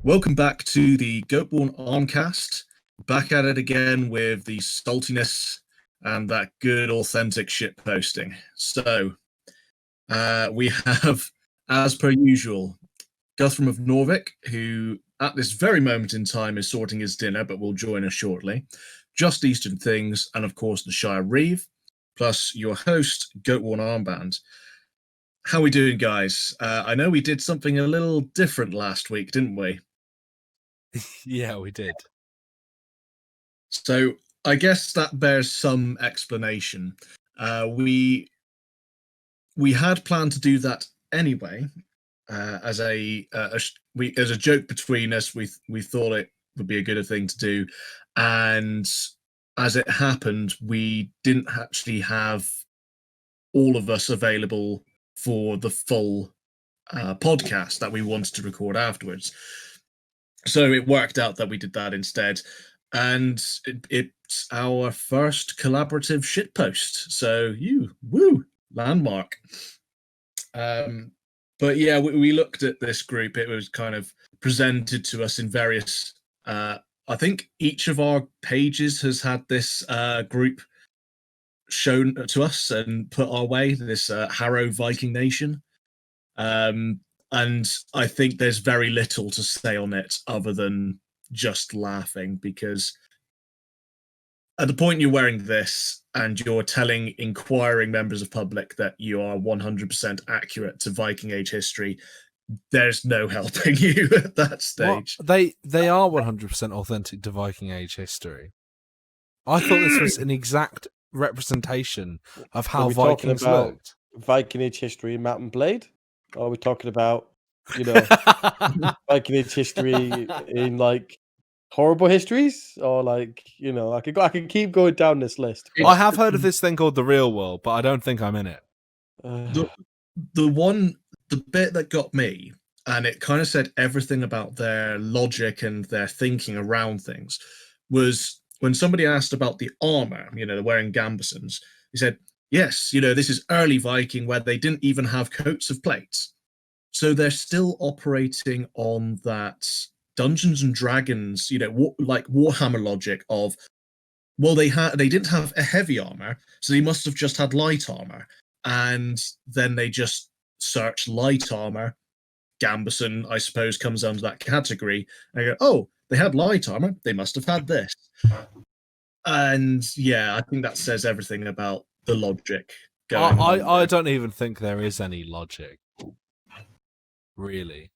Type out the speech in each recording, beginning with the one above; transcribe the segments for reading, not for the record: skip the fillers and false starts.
Welcome back to the Goatworn Armcast. Back at it again with the saltiness and that good authentic shit posting. So, we have, as per usual, Guthrum of Norvik, who at this very moment in time is sorting his dinner, but will join us shortly. Just Eastern Things, and of course the Shire Reeve, plus your host, Goatworn Armband. How are we doing, guys? I know we did something a little different last week, didn't we? Yeah, we did. So I guess that bears some explanation. We had planned to do that anyway, as a joke between us. We thought it would be a good thing to do, and as it happened, we didn't actually have all of us available for the full podcast that we wanted to record afterwards. So it worked out that we did that instead. And it's our first collaborative shitpost. So landmark. But yeah, we looked at this group. It was kind of presented to us in various, I think each of our pages has had this group shown to us and put our way, this Harrow Viking Nation. And I think there's very little to say on it other than just laughing, because at the point you're wearing this and you're telling inquiring members of public that you are 100% accurate to Viking Age history, there's no helping you at that stage. Well, they are 100% authentic to Viking Age history. I thought this was an exact representation of how Vikings looked. Viking Age history in Mount and Blade? Or are we talking about, Viking Age history in like horrible histories? Or like, I could keep going down this list. I have heard of this thing called the Real World, but I don't think I'm in it. The bit that got me, and it kind of said everything about their logic and their thinking around things, was when somebody asked about the armor, they're wearing gambesons. He said, yes, this is early Viking where they didn't even have coats of plates. So they're still operating on that Dungeons and Dragons, like Warhammer logic of, well, they didn't have a heavy armor, so they must have just had light armor. And then they just search light armor. Gambeson, I suppose, comes under that category. And I go, oh, they had light armor, they must have had this. And yeah, I think that says everything about the logic going on. I don't even think there is any logic, really.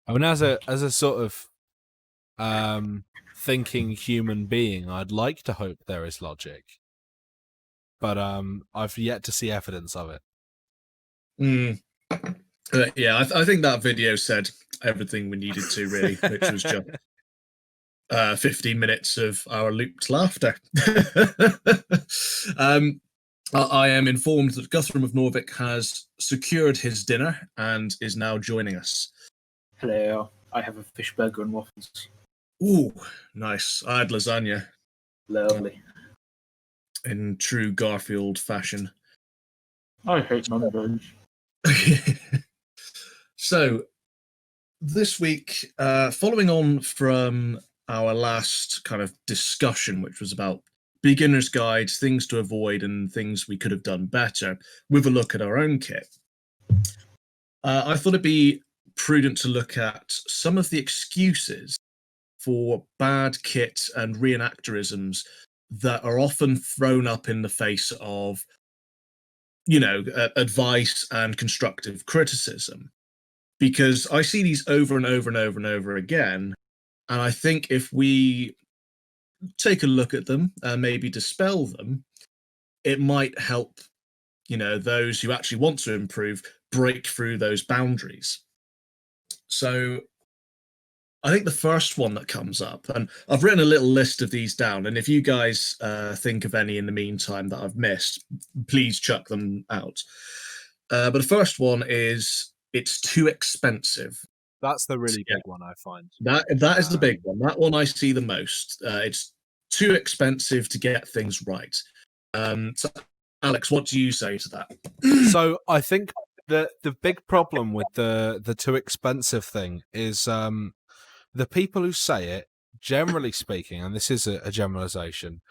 I mean, as a sort of thinking human being, I'd like to hope there is logic, but I've yet to see evidence of it. Yeah, I think that video said everything we needed to, really, which was just 15 minutes of our looped laughter. I am informed that Guthrum of Norvik has secured his dinner and is now joining us. Hello, I have a fish burger and waffles. Ooh, nice. I had lasagna. Lovely. In true Garfield fashion. I hate non-veg. So, this week, following on from our last kind of discussion, which was about beginner's guides, things to avoid and things we could have done better, with a look at our own kit, I thought it'd be prudent to look at some of the excuses for bad kit and reenactorisms that are often thrown up in the face of, advice and constructive criticism. Because I see these over and over and over and over again, and I think if we take a look at them and maybe dispel them, it might help, those who actually want to improve break through those boundaries. So I think the first one that comes up, and I've written a little list of these down, and if you guys think of any in the meantime that I've missed, please chuck them out. But the first one is, it's too expensive. That's the really big one, I find. That is the big one. That one I see the most. It's too expensive to get things right. So, Alex, what do you say to that? So I think The big problem with the too expensive thing is the people who say it, generally speaking, and this is a generalization,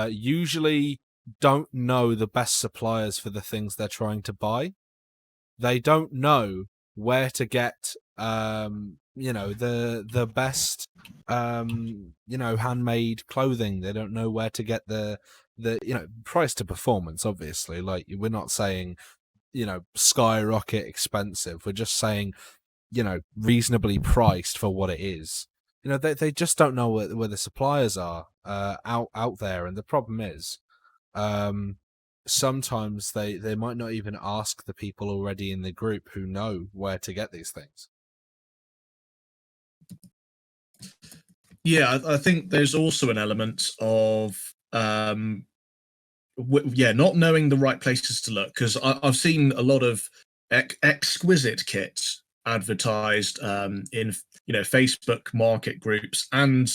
usually don't know the best suppliers for the things they're trying to buy. They don't know where to get the best handmade clothing. They don't know where to get the price to performance. Obviously, like, we're not saying skyrocket expensive. We're just saying reasonably priced for what it is. They just don't know where the suppliers are out there, and the problem is sometimes they might not even ask the people already in the group who know where to get these things. Yeah, I think there's also an element of not knowing the right places to look, because I've seen a lot of exquisite kits advertised in Facebook market groups and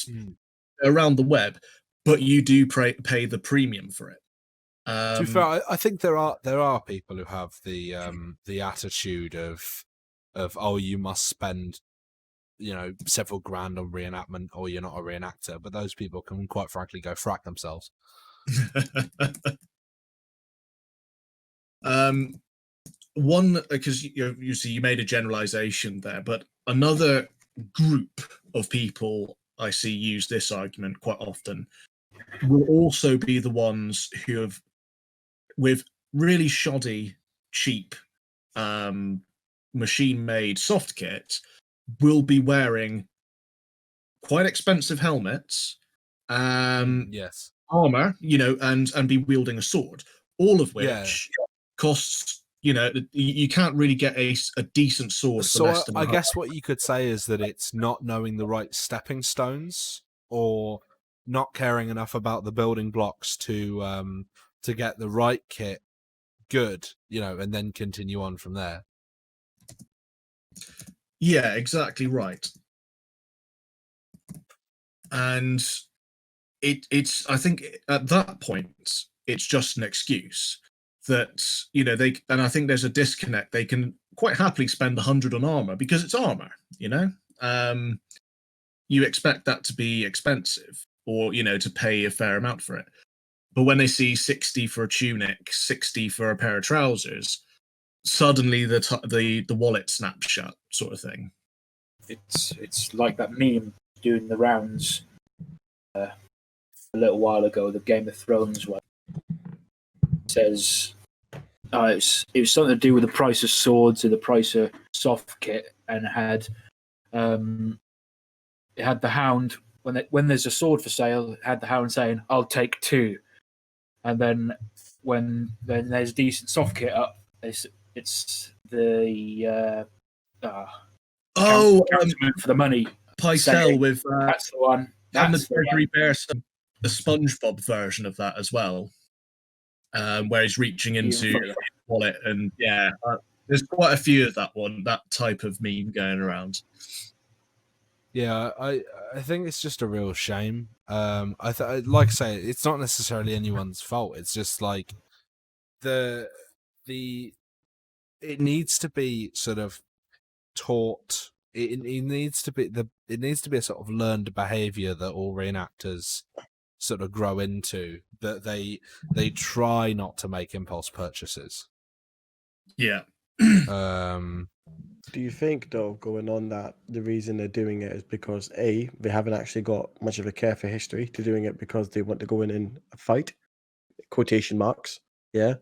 around the web, but you do pay the premium for it. To be fair, I think there are people who have the attitude of oh, you must spend several grand on reenactment or you're not a reenactor, but those people can quite frankly go frack themselves. One, because you see, you made a generalization there, but another group of people I see use this argument quite often will also be the ones who have, with really shoddy, cheap, machine-made soft kit, will be wearing quite expensive helmets, yes, armor, and be wielding a sword, all of which costs. You can't really get a decent sword for less than. I guess what you could say is that it's not knowing the right stepping stones, or not caring enough about the building blocks to get the right kit good, and then continue on from there. Yeah, exactly right. And it's I think at that point it's just an excuse that and I think there's a disconnect. They can quite happily spend 100 on armor because it's armor. You expect that to be expensive, or to pay a fair amount for it. But when they see 60 for a tunic, 60 for a pair of trousers, suddenly the wallet snaps shut, sort of thing. It's like that meme doing the rounds a little while ago, the Game of Thrones one. It says it was something to do with the price of swords or the price of soft kit, and it had the Hound when there's a sword for sale. It had the Hound saying, "I'll take 2," and then when there's decent soft kit up, it's the for the money. Pycelle with that's the one. That's the Treasury Bear, a SpongeBob version of that as well, where he's reaching into his wallet, and there's quite a few of that type of meme going around. Yeah, I think it's just a real shame. Like I say, it's not necessarily anyone's fault. It's just like it needs to be sort of taught. It needs to be a sort of learned behavior that all reenactors sort of grow into, that they try not to make impulse purchases. Yeah. Do you think, though, going on that, the reason they're doing it is because A, they haven't actually got much of a care for history, to doing it because they want to go in and fight, quotation marks, yeah,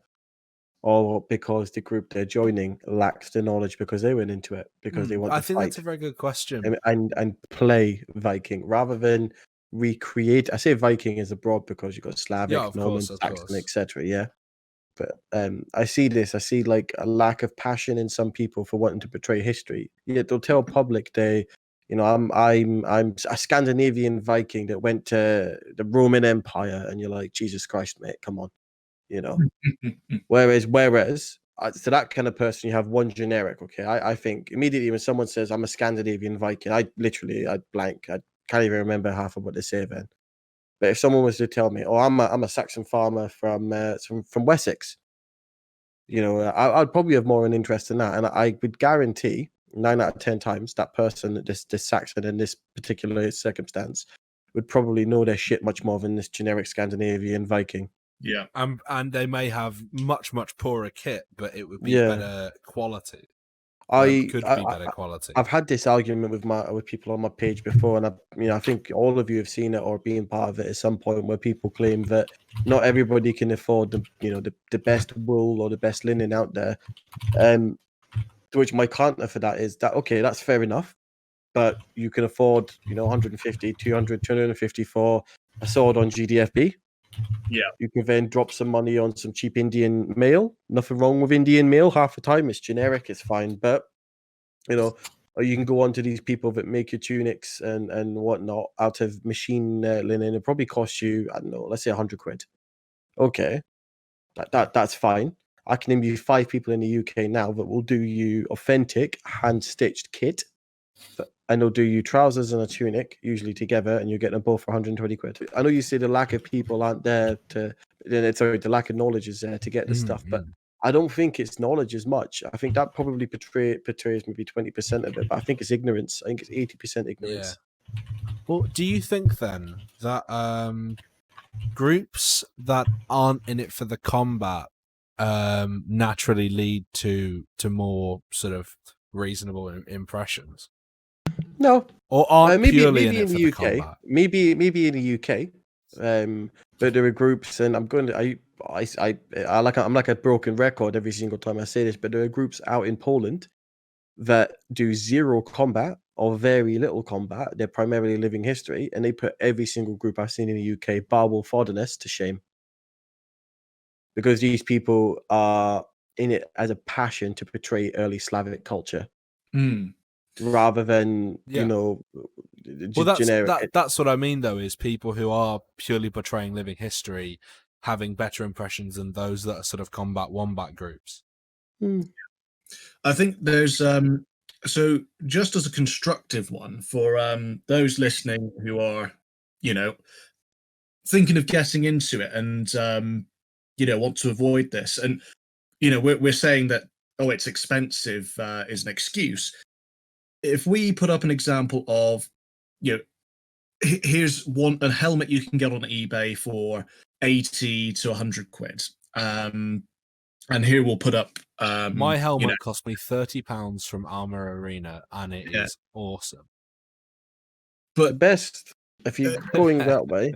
or because the group they're joining lacks the knowledge because they went into it because they want to think fight that's a very good question. and play Viking rather than recreate. I say Viking is abroad because you've got Slavic, Norman, Saxon, etc. Yeah. But I see like a lack of passion in some people for wanting to portray history. Yet they'll tell public I'm a Scandinavian Viking that went to the Roman Empire, and you're like, Jesus Christ, mate, come on, Whereas to that kind of person, you have one generic. Okay, I think immediately when someone says I'm a Scandinavian Viking, I blank. I can't even remember half of what they say then. But if someone was to tell me, "Oh, I'm a Saxon farmer from Wessex," You know, I'd probably have more an interest in that, and I would guarantee 9 out of 10 times that person, this Saxon in this particular circumstance, would probably know their shit much more than this generic Scandinavian Viking. Yeah. And they may have much poorer kit, but it would be Yeah. better quality. It could be better quality. I've had this argument with people on my page before, and I think all of you have seen it or been part of it at some point, where people claim that not everybody can afford the best wool or the best linen out there. To which my counter for that is that, okay, that's fair enough, but you can afford 150, 200, 250 for a sword on GDFB. Yeah. You can then drop some money on some cheap Indian mail. Nothing wrong with Indian mail. Half the time it's generic, it's fine. But or you can go on to these people that make your tunics and whatnot out of machine linen. It probably costs you, I don't know, let's say 100 quid. Okay, that's fine. I can name you 5 people in the UK now that will do you authentic hand-stitched kit, and they'll do you trousers and a tunic, usually together, and you're getting them both for 120 quid. I know you say the lack of people aren't there the lack of knowledge is there to get the stuff, but I don't think it's knowledge as much. I think that probably portrays maybe 20% of it, but I think it's ignorance. I think it's 80% ignorance. Yeah. Well, do you think then that groups that aren't in it for the combat naturally lead to more sort of reasonable impressions? No, or aren't maybe purely in it in for the the UK. combat? Maybe in the UK. But there are groups, and I'm like a broken record every single time I say this, but there are groups out in Poland that do zero combat or very little combat. They're primarily living history, and they put every single group I've seen in the UK, bar Wolf Ordinance, to shame. Because these people are in it as a passion to portray early Slavic culture. Rather than generic. That's what I mean, though, is people who are purely portraying living history having better impressions than those that are sort of combat wombat groups. I think there's so just as a constructive one for those listening who are thinking of getting into it and want to avoid this, and we're saying that it's expensive is an excuse. If we put up an example of, here's a helmet you can get on eBay for 80 to 100 quid. And here we'll put up... my helmet cost me £30 from Armour Arena, and it is awesome. But the best, if you're going that way,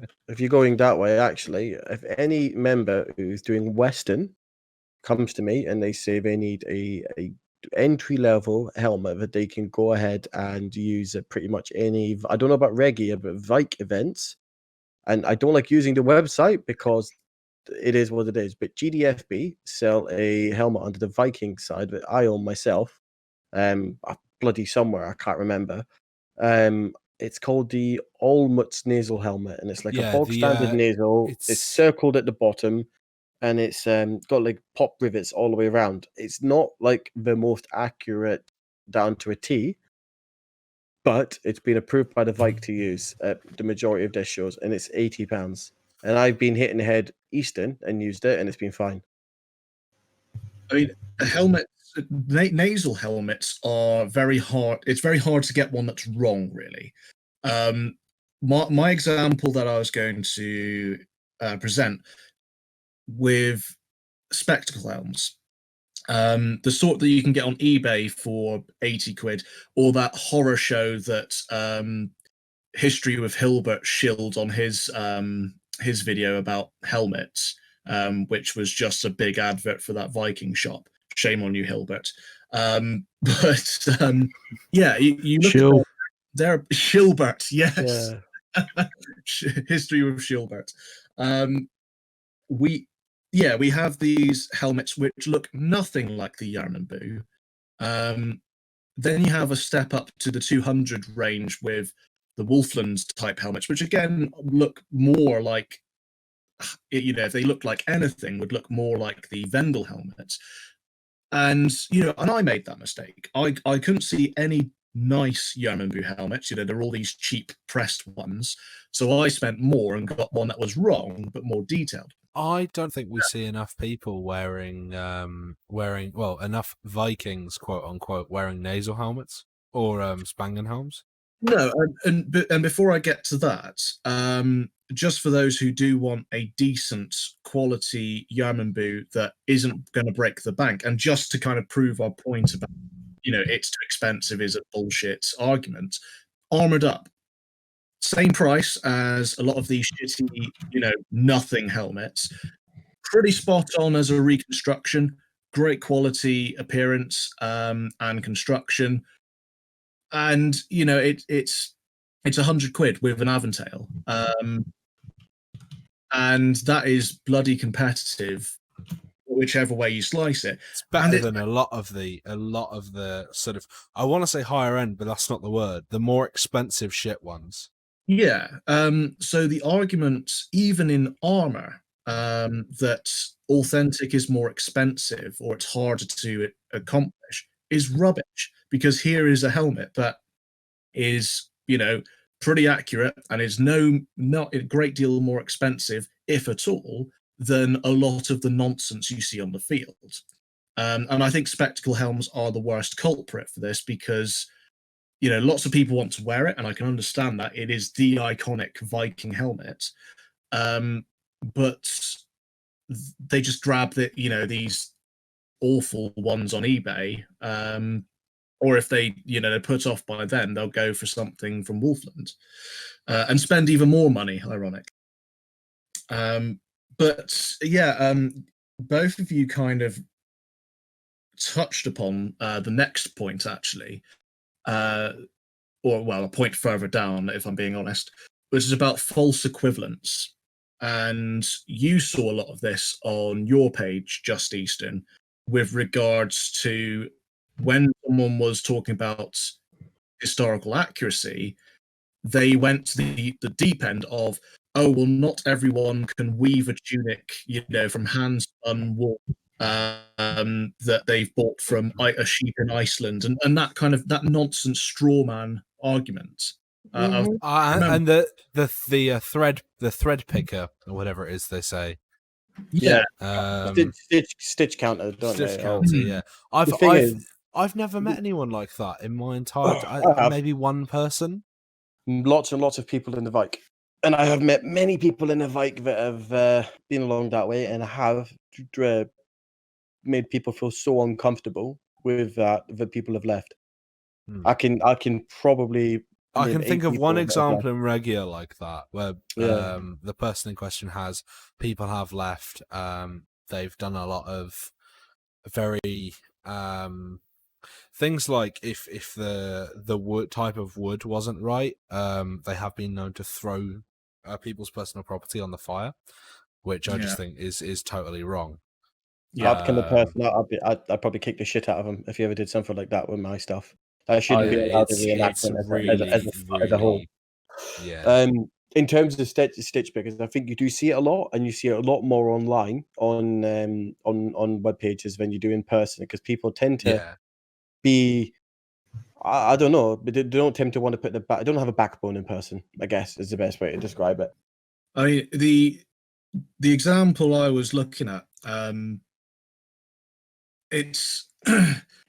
actually, if any member who's doing Western comes to me and they say they need a entry-level helmet that they can go ahead and use at pretty much any, I don't know about Reggae, but Vike events, and I don't like using the website because it is what it is, but GDFB sell a helmet under the Viking side that I own myself, bloody somewhere, I can't remember. It's called the Olmutz nasal helmet, and it's like a bog standard nasal. It's circled at the bottom, and it's got like pop rivets all the way around. It's not like the most accurate down to a T, but it's been approved by the Vike to use at the majority of their shows, and it's £80. And I've been hitting the head Eastern and used it, and it's been fine. I mean, nasal helmets are very hard. It's very hard to get one that's wrong, really. My example that I was going to present with spectacle helms, the sort that you can get on eBay for 80 quid, or that horror show that History with Hilbert shilled on his video about helmets, which was just a big advert for that Viking shop. Shame on you, Hilbert. You look at they're Shilbert, yes. Yeah. History with Shilbert. We have these helmets which look nothing like the Yarnanbu. Then you have a step up to the 200 range with the Wolfland type helmets, which again look more like, if they look like anything, would look more like the Vendel helmets. And and I made that mistake. I couldn't see any nice Yarnanbu helmets. They're all these cheap pressed ones. So I spent more and got one that was wrong but more detailed. I don't think we see enough people wearing enough Vikings, quote unquote, wearing nasal helmets or Spangenhelms. No, and before I get to that, just for those who do want a decent quality Yarmanbu that isn't going to break the bank, and just to kind of prove our point about, it's too expensive is a bullshit argument. Armored Up, same price as a lot of these shitty, nothing helmets. Pretty spot on as a reconstruction. Great quality appearance and construction. And it's £100 with an Aventail, and that is bloody competitive, whichever way you slice it. It's better than a lot of the sort of, I want to say higher end, but that's not the word. The more expensive shit ones. Yeah. So the argument, even in armor, that authentic is more expensive or it's harder to accomplish is rubbish, because here is a helmet that is, pretty accurate and is not a great deal more expensive, if at all, than a lot of the nonsense you see on the field. And I think spectacle helms are the worst culprit for this, because lots of people want to wear it, and I can understand that. It is the iconic Viking helmet. But they just grab these awful ones on eBay. Or if they're put off by then, they'll go for something from Wolfland and spend even more money, ironic. But yeah, both of you kind of touched upon the next point, actually. A point further down, if I'm being honest, which is about false equivalence. And you saw a lot of this on your page, Just Eastern, with regards to when someone was talking about historical accuracy, they went to the deep end of, oh, well, not everyone can weave a tunic, from hand-spun wool that they've bought from a sheep in Iceland, and that nonsense straw man argument. And the thread picker, or whatever it is they say. Yeah. Stitch counter, don't they? Counter, yeah. I've never met anyone like that in my entire maybe one person. Lots and lots of people in the Vike. And I have met many people in the Vike that have been along that way and have made people feel so uncomfortable with that people have left. I can probably I can think of one example in Regia like that, where the person in question people have left. They've done a lot of very things like if the wood type of wood wasn't right, they have been known to throw people's personal property on the fire, which I just think is totally wrong. Yeah, that kind of person, I'd probably kick the shit out of him if he ever did something like that with my stuff. I shouldn't be allowed to reenact as a whole. Yeah. In terms of stitch pickers, I think you do see it a lot, and you see it a lot more online on web pages than you do in person, because people tend to be, I don't know, but they don't tend to want to put they don't have a backbone in person, I guess is the best way to describe it. I mean, the example I was looking at, it's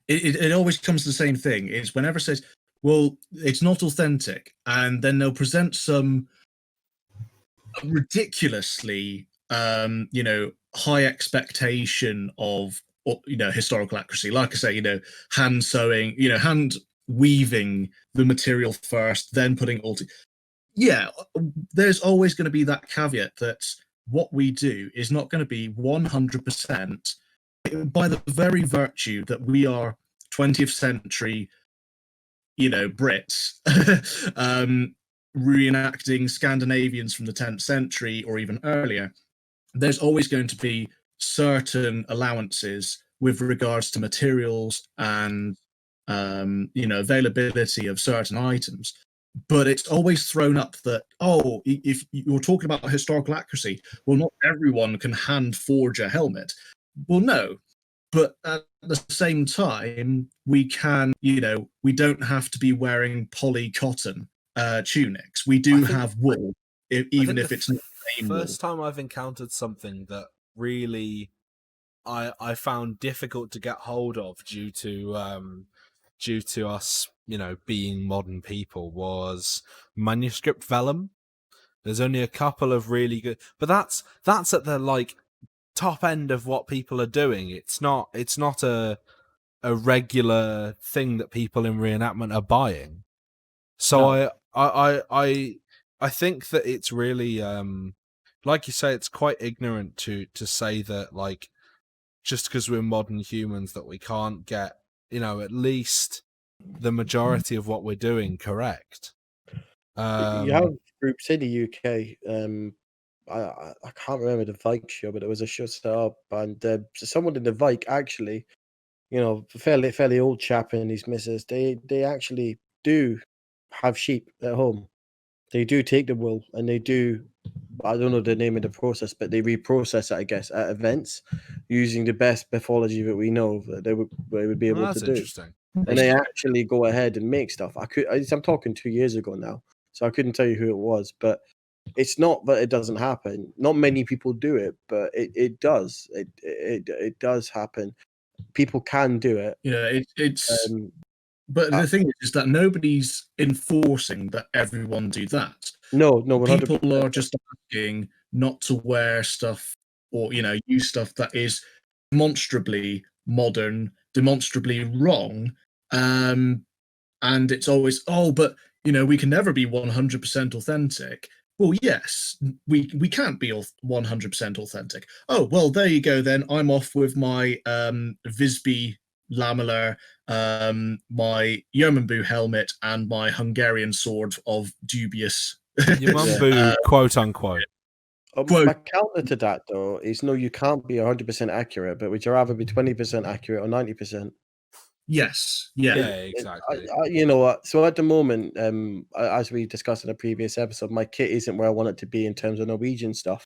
it always comes to the same thing. Is whenever it says, well, it's not authentic, and then they'll present some ridiculously high expectation of historical accuracy, like I say, hand sewing, hand weaving the material first, then putting it all together. Yeah, there's always going to be that caveat that what we do is not going to be 100%, by the very virtue that we are 20th century Brits reenacting Scandinavians from the 10th century or even earlier. There's always going to be certain allowances with regards to materials and availability of certain items. But it's always thrown up that, if you're talking about historical accuracy, well, not everyone can hand forge a helmet. Well, no, but at the same time, we can, we don't have to be wearing poly cotton tunics. We do have wool, even if it's not first time I've encountered something that really I found difficult to get hold of due to us, being modern people, was manuscript vellum. There's only a couple of really good, but that's at the like top end of what people are doing. It's not a regular thing that people in reenactment are buying. So No. I think that it's really like you say, it's quite ignorant to say that, like, just because we're modern humans, that we can't get, at least the majority of what we're doing correct. You have groups in the UK. I can't remember the Vike show, but it was a show set up, and someone in the Vike actually, fairly old chap and his missus, they actually do have sheep at home. They do take the wool and they do. I don't know the name of the process, but they reprocess it, I guess, at events using the best pathology that we know that they would be able That's to do. interesting. And they actually go ahead and make stuff. I'm talking 2 years ago now, so I couldn't tell you who it was, but it's not that it doesn't happen. Not many people do it, but it does. It does happen. People can do it. It's. Um, But the thing is that nobody's enforcing that everyone do that. no, 100%. People are just asking not to wear stuff or use stuff that is demonstrably modern, demonstrably wrong, and it's always, but we can never be 100% authentic. Well, yes, we can't be 100% authentic. Oh, well, there you go then. I'm off with my Visby lamellar, my Yeomanbu helmet, and my Hungarian sword of dubious. Yeomanbu, quote unquote. My counter to that, though, is no, you can't be 100% accurate, but would you rather be 20% accurate or 90%? Yes. Yeah, exactly. You know what? So at the moment, as we discussed in a previous episode, my kit isn't where I want it to be in terms of Norwegian stuff.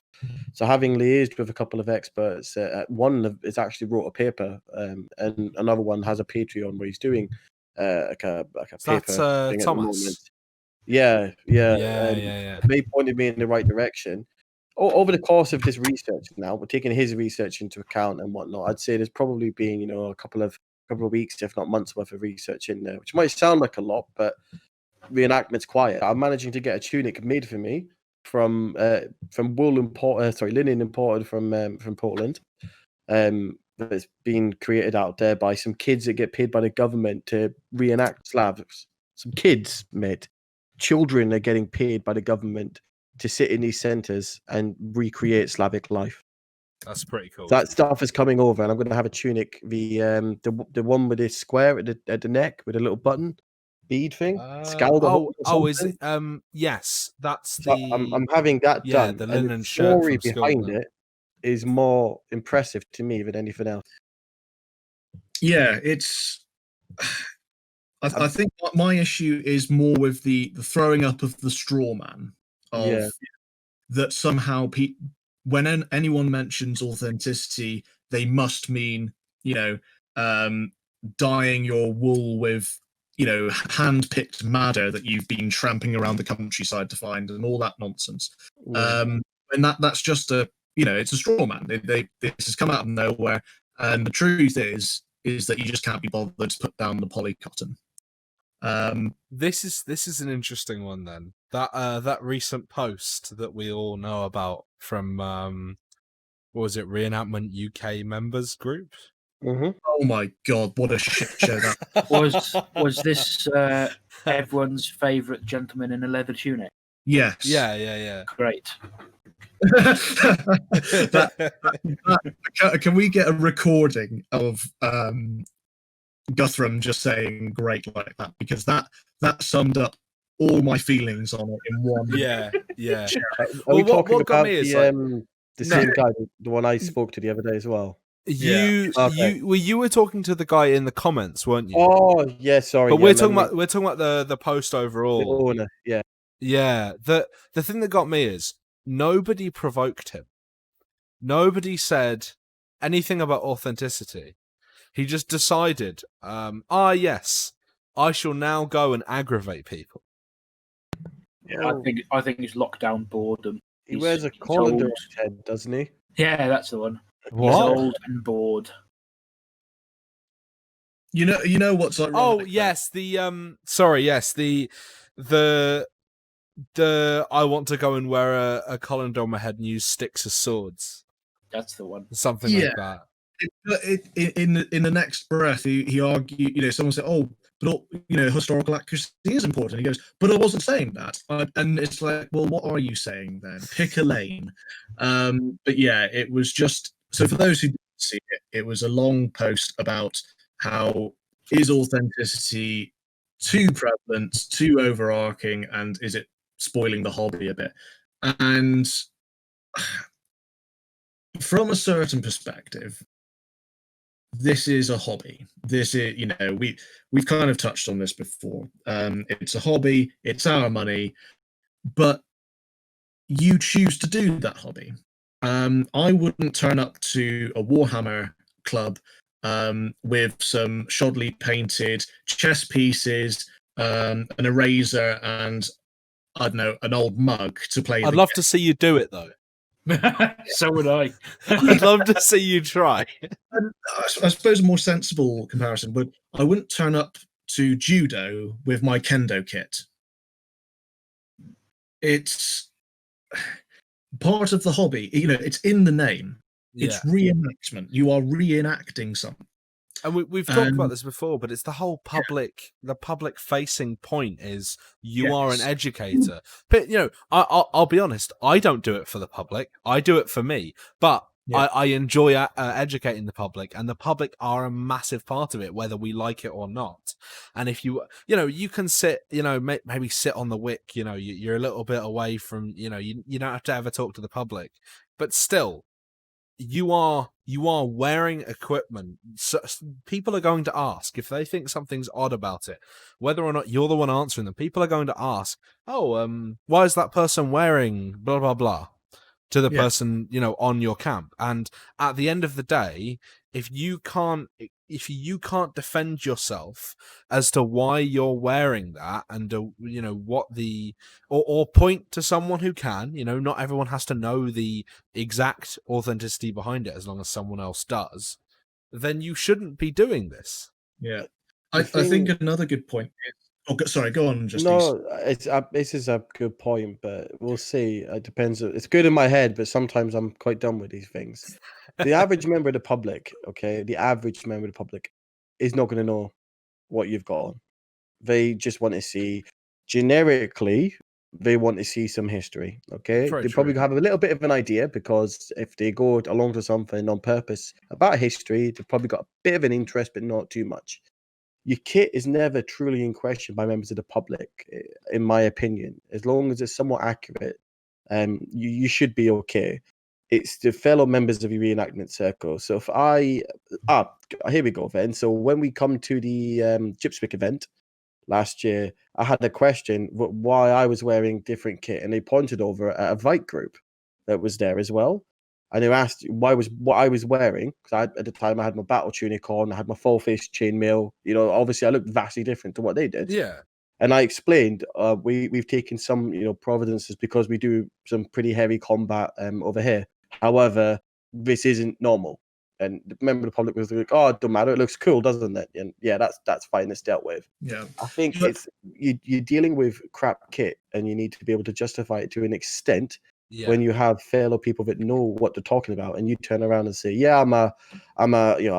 So having liaised with a couple of experts, one has actually wrote a paper, and another one has a Patreon where he's doing like a So paper that's thing at the moment. Thomas. Yeah. Yeah. They pointed me in the right direction. Over the course of this research, now we're taking his research into account and whatnot. I'd say there's probably been, a couple of weeks, if not months, worth of research in there, which might sound like a lot, but reenactment's quiet. I'm managing to get a tunic made for me from linen imported from Portland. That's been created out there by some kids that get paid by the government to reenact Slavs. Some kids, mate. Children are getting paid by the government to sit in these centers and recreate Slavic life. That's pretty cool. That stuff is coming over, and I'm going to have a tunic, the one with a square at the neck with a little button bead thing. Is it? Yes, that's so the. I'm having that yeah, done. the And linen the shirt story from behind Scotland. it is more impressive to me than anything else. Yeah, it's. I think my issue is more with the throwing up of the straw man. That somehow when anyone mentions authenticity, they must mean dyeing your wool with hand-picked madder that you've been tramping around the countryside to find, and all that nonsense. And that's just it's a straw man. This has come out of nowhere, and the truth is that you just can't be bothered to put down the polycotton. This is an interesting one then. That recent post that we all know about from what was it, Reenactment UK members group? Mm-hmm. Oh my god, what a shit show that was this everyone's favourite gentleman in a leather tunic? Yes. Yeah. Great. Can we get a recording of Guthrum just saying great like that, because that summed up all my feelings on it in one. Yeah. Are we talking what got about me is the same guy, the one I spoke to the other day as well? You were talking to the guy in the comments, weren't you? Oh yeah, sorry. But we're talking about the post overall. The owner, yeah. Yeah. The thing that got me is nobody provoked him. Nobody said anything about authenticity. He just decided, yes, I shall now go and aggravate people. Yeah, I think it's lockdown boredom. He wears a colander on his head, doesn't he? Yeah, that's the one. He's What? old and bored. You know what's ironic? Oh though? yes, sorry, yes, the I want to go and wear a colander on my head and use sticks as swords, That's the one. something Yeah. like that. But in the next breath, he argued. Someone said, "Oh, but historical accuracy is important." He goes, "But I wasn't saying that." And it's like, well, what are you saying then? Pick a lane. But yeah, it was just so for those who didn't see it, it was a long post about how is authenticity too prevalent, too overarching, and is it spoiling the hobby a bit? And from a certain perspective, this is a hobby. This is, we've kind of touched on this before. It's a hobby. It's our money, but you choose to do that hobby. I wouldn't turn up to a Warhammer club with some shoddily painted chess pieces, an eraser, and I don't know, an old mug to play. I'd love to see you do it though. So would I. I'd love to see you try. I suppose a more sensible comparison would I wouldn't turn up to judo with my kendo kit. It's part of the hobby. It's in the name. It's reenactment. You are reenacting something. And we've talked about this before, but it's the whole the public facing point is you are an educator. But I'll be honest, I don't do it for the public. I do it for me. But I enjoy educating the public, and the public are a massive part of it, whether we like it or not. And if you can sit, maybe sit on the wick, you're a little bit away from, you don't have to ever talk to the public, but still, you are wearing equipment. So people are going to ask if they think something's odd about it, whether or not you're the one answering them. People are going to ask, why is that person wearing blah blah blah to the person on your camp? And at the end of the day, if you can't defend yourself as to why you're wearing that, and what or point to someone who can, not everyone has to know the exact authenticity behind it as long as someone else does, then you shouldn't be doing this. I think another good point is, sorry, go on. This is a good point, but we'll see. It depends. It's good in my head, but sometimes I'm quite done with these things. The average member of the public, is not going to know what you've got on. They just want to see, generically, they want to see some history. Okay, they probably have a little bit of an idea, because if they go along to something on purpose about history, they've probably got a bit of an interest, but not too much. Your kit is never truly in question by members of the public, in my opinion. As long as it's somewhat accurate, you should be okay. It's the fellow members of your reenactment circle. So if here we go then. So when we come to the Gypswick event last year, I had a question why I was wearing different kit, and they pointed over at a Vite group that was there as well. And they asked what I was wearing, because at the time I had my battle tunic on, I had my full face chainmail. Obviously I looked vastly different to what they did. Yeah. And I explained we've taken some providences because we do some pretty heavy combat over here. However, this isn't normal. And the member of the public was like, "Oh, it don't matter. It looks cool, doesn't it?" And yeah, that's fine. It's dealt with. Yeah, I think it's you're dealing with crap kit, and you need to be able to justify it to an extent. Yeah. When you have fellow people that know what they're talking about, and you turn around and say, "Yeah, I'm a I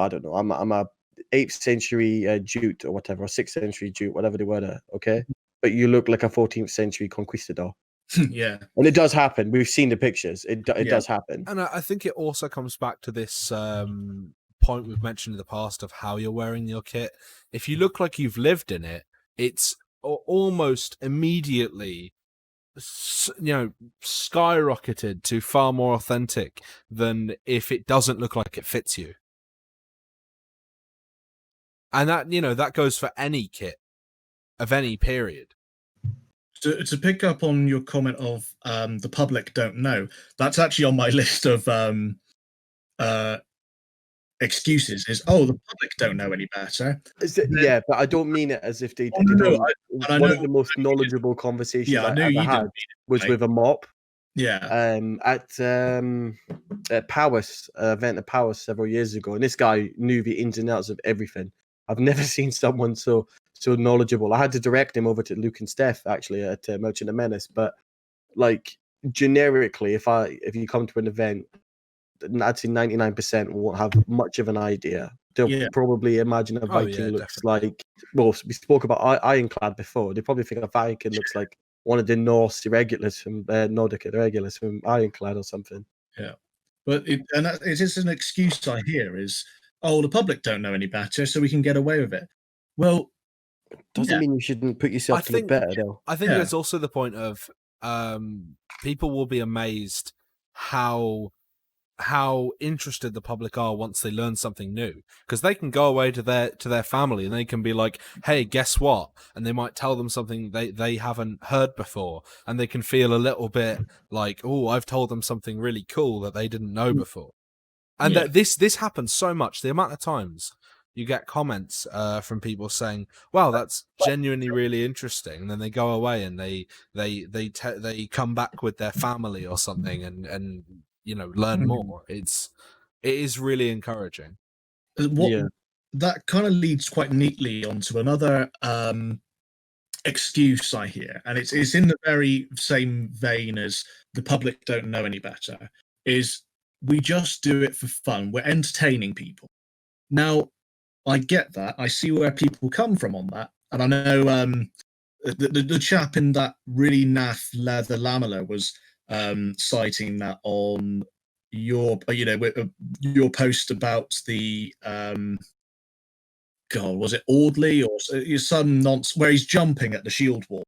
don't know, I'm a 8th century Jute or whatever, or 6th century Jute, whatever they were there, okay? But you look like a 14th century conquistador." Yeah. And it does happen. We've seen the pictures. It does happen. And I think it also comes back to this point we've mentioned in the past of how you're wearing your kit. If you look like you've lived in it, it's almost immediately skyrocketed to far more authentic than if it doesn't look like it fits you. And that goes for any kit of any period. To pick up on your comment of the public don't know, that's actually on my list of excuses. Is the public don't know any better. Yeah, but I don't mean it as if they don't. One of the most knowledgeable conversations I ever had was with a mop. Yeah. At Powers, event at Powers several years ago, and this guy knew the ins and outs of everything. I've never seen someone so knowledgeable. I had to direct him over to Luke and Steph actually at Merchant of Menace, but like generically, if you come to an event, I'd say 99% won't have much of an idea. They'll Yeah. probably imagine a Oh, Viking yeah, looks definitely. like. Well, we spoke about Ironclad before. They probably think a Viking looks like one of the Norse irregulars from Nordic irregulars from Ironclad or something. Yeah. But it is an excuse I hear is, oh, the public don't know any better, so we can get away with it. Well, Doesn't yeah. mean you shouldn't put yourself to look better, though. I think Yeah. it's also the point of people will be amazed how interested the public are once they learn something new, because they can go away to their family and they can be like, hey, guess what, and they might tell them something they haven't heard before, and they can feel a little bit like, oh, I've told them something really cool that they didn't know before. And Yeah. this happens so much. The amount of times you get comments from people saying, wow, that's genuinely really interesting, and then they go away and they come back with their family or something and learn more. It is really encouraging. That kind of leads quite neatly onto another excuse I hear, and it's in the very same vein as the public don't know any better, is we just do it for fun. We're entertaining people. Now, I get that. I see where people come from on that, and I know the chap in that really naff leather lamella was citing that on your your post about the God, was it Audley or some nonsense where he's jumping at the shield wall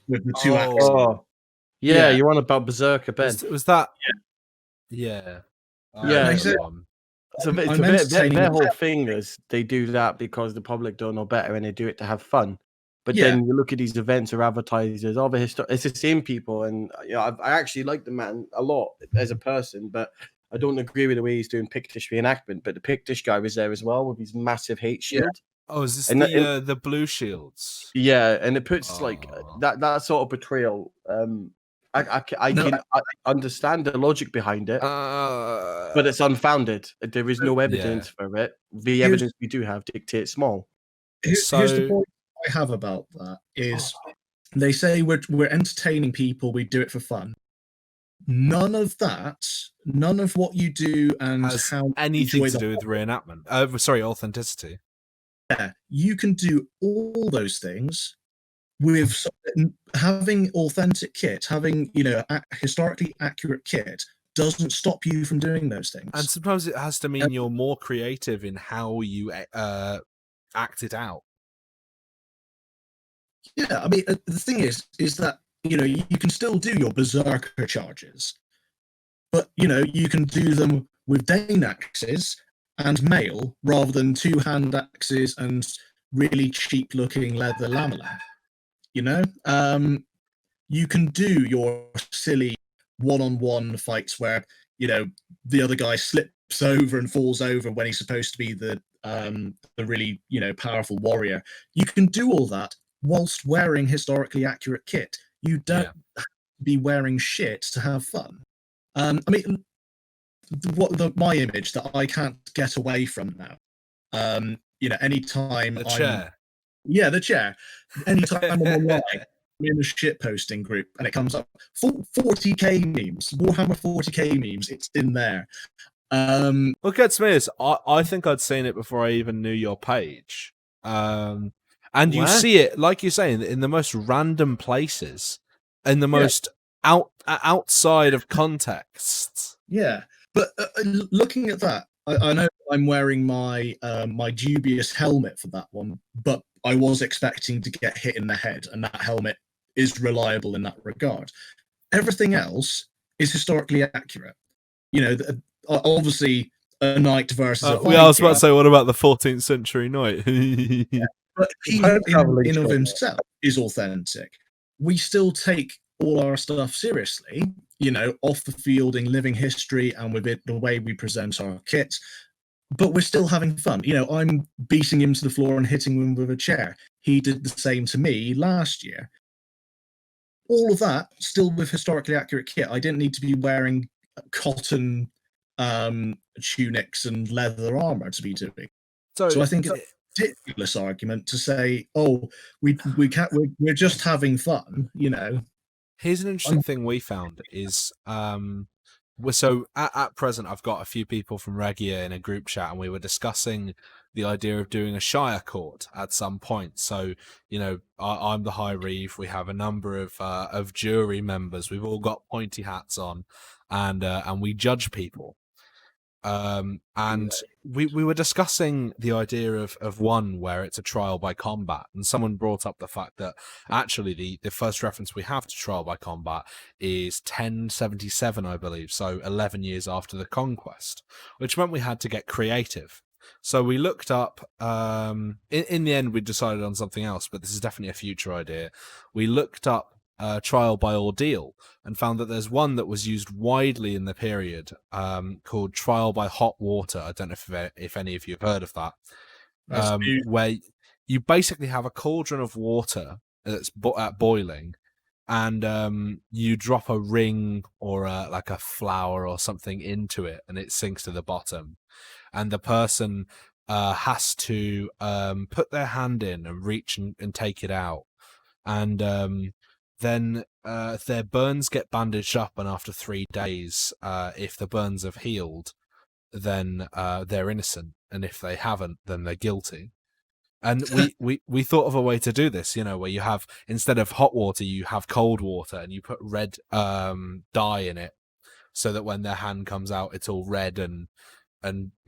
with the two axes? Oh, yeah, you're on about Berserker, Ben. Was that? Yeah. Yeah. They said, So I'm their entertaining whole the- thing is they do that because the public don't know better and they do it to have fun. But Yeah. then you look at these events or advertisers, all the it's the same people, and I actually like the man a lot as a person, but I don't agree with the way he's doing Pictish reenactment. But the Pictish guy was there as well with his massive hate shield. Oh, is this And the blue shields? Yeah, and it puts like that sort of betrayal. I can understand the logic behind it, but it's unfounded. There is no evidence for it. The evidence we do have dictates small. Here's the point I have about that is they say we're entertaining people, we do it for fun. None of what you do and has how anything to do with reenactment. Sorry, authenticity. Yeah, you can do all those things with having authentic kit, having historically accurate kit doesn't stop you from doing those things. And sometimes it has to mean you're more creative in how you act it out. Yeah, I mean, the thing is that you can still do your berserker charges, but you can do them with Dane axes and mail rather than two-hand axes and really cheap-looking leather lamella. You can do your silly one-on-one fights where the other guy slips over and falls over when he's supposed to be the really powerful warrior. You can do all that whilst wearing historically accurate kit. You don't have to be wearing shit to have fun. I mean, my image that I can't get away from now. Anytime the chair. Yeah, the chair. Anytime I'm online, I'm in a shit posting group and it comes up 40k memes, Warhammer 40k memes. It's in there. What gets me is I think I'd seen it before I even knew your page. And you see it, like you're saying, in the most random places, in the most outside of context. Yeah, but looking at that, I know I'm wearing my my dubious helmet for that one, but I was expecting to get hit in the head, and that helmet is reliable in that regard. Everything else is historically accurate. Obviously, a knight versus a Viking. I was about to say, what about the 14th century knight? But he, in of himself, is authentic. We still take all our stuff seriously, off the field in living history and with it, the way we present our kit. But we're still having fun. I'm beating him to the floor and hitting him with a chair. He did the same to me last year. all of that still with historically accurate kit. I didn't need to be wearing cotton tunics and leather armor to be doing. So I think it's a ridiculous argument to say, "Oh, we can't. We're just having fun," you know. Here's an interesting thing we found is so at present I've got a few people from Regia in a group chat, and we were discussing the idea of doing a Shire court at some point. So, you know, I'm the High Reeve. We have a number of jury members. We've all got pointy hats on, and we judge people. And we were discussing the idea of one where it's a trial by combat, and someone brought up the fact that actually the first reference we have to trial by combat is 1077, I believe, so 11 years after the conquest, which meant we had to get creative. So we looked up, in the end we decided on something else, but this is definitely a future idea. We looked up trial by ordeal and found that there's one that was used widely in the period called trial by hot water. I don't know if any of you have heard of that, where you basically have a cauldron of water that's at boiling, and you drop a ring or like a flower or something into it, and it sinks to the bottom, and the person has to put their hand in and reach and take it out, and then their burns get bandaged up, and after 3 days, if the burns have healed, then they're innocent, and if they haven't, then they're guilty. And we thought of a way to do this, you know, where you have, instead of hot water, you have cold water, and you put red dye in it, so that when their hand comes out, it's all red and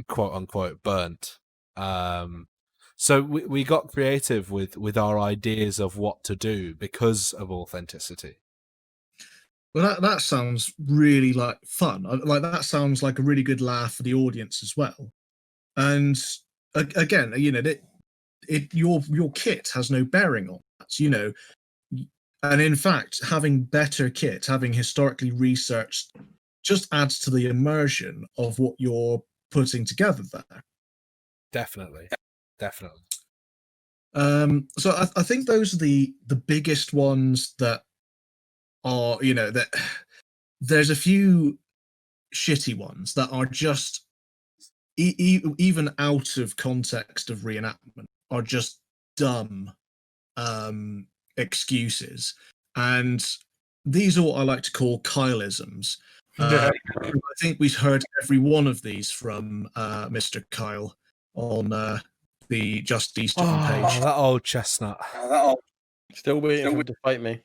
quote unquote burnt. So we got creative with our ideas of what to do because of authenticity. Well, that sounds really like fun. Like that sounds like a really good laugh for the audience as well. And again, you know, your kit has no bearing on that, you know. And in fact, having better kit, having historically researched, just adds to the immersion of what you're putting together there. Definitely. So I think those are the biggest ones that are, you know, that there's a few shitty ones that are just even out of context of reenactment are just dumb excuses, and these are what I like to call Kyleisms. I think we've heard every one of these from Mr. Kyle on the Just Eastern page. That old chestnut. Still waiting for him to fight me.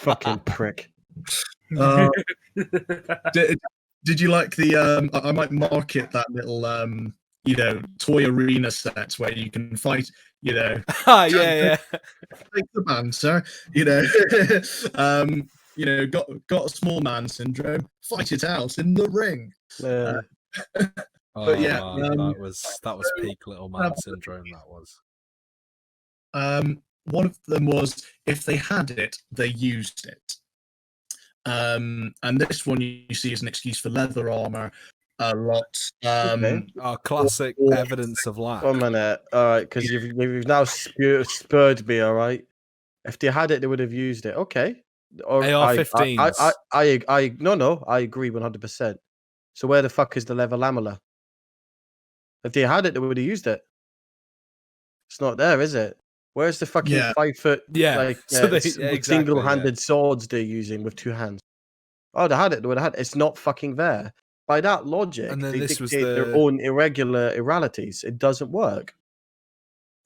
Fucking prick. Did you like the I might market that little you know, toy arena set where you can fight, you know. Yeah. Take the banter, you know. You know, got a small man syndrome, fight it out in the ring. But yeah, that was peak little man syndrome. That was. One of them was, if they had it, they used it. And this one you see as an excuse for leather armor a lot. Classic evidence of lack. 1 minute, all right, because you've now spurred me. All right, if they had it, they would have used it. Okay, or AR-15s. I agree 100%. So where the fuck is the leather lamella? If they had it, they would have used it. It's not there, is it? Where's the fucking 5 foot? Single-handed swords they're using with 2 hands. Oh, they had it. They would have had it. It's not fucking there. By that logic, and then they this dictate was their own irregularity. It doesn't work.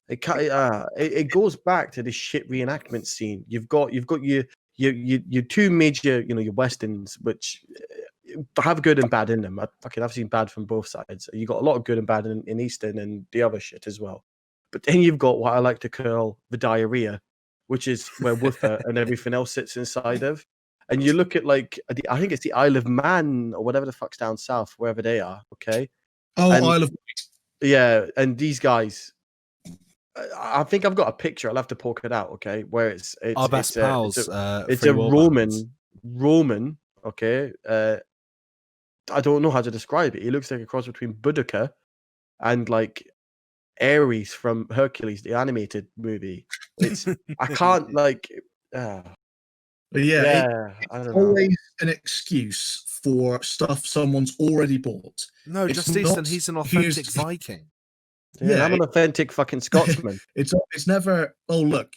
It goes back to the shit reenactment scene. You've got your 2 major, you know, your westerns, which have good and bad in them. I've seen bad from both sides. You got a lot of good and bad in Eastern and the other shit as well. But then you've got what I like to call the diarrhea, which is where Woofer and everything else sits inside of. And you look at, like, I think it's the Isle of Man or whatever the fuck's down south, wherever they are. Okay. Isle of Wight. Yeah, and these guys, I think I've got a picture. I'll have to poke it out. Okay, where it's our best pals. It's a Roman. Okay. I don't know how to describe it. He looks like a cross between Boudica and like Ares from Hercules, the animated movie. It's I can't like But yeah, yeah, I it's don't know. always an excuse for stuff someone's already bought. No, It's just Easton, not, he's an here's- authentic Viking. Yeah, and Yeah, I'm an authentic fucking Scotsman. it's never, oh look,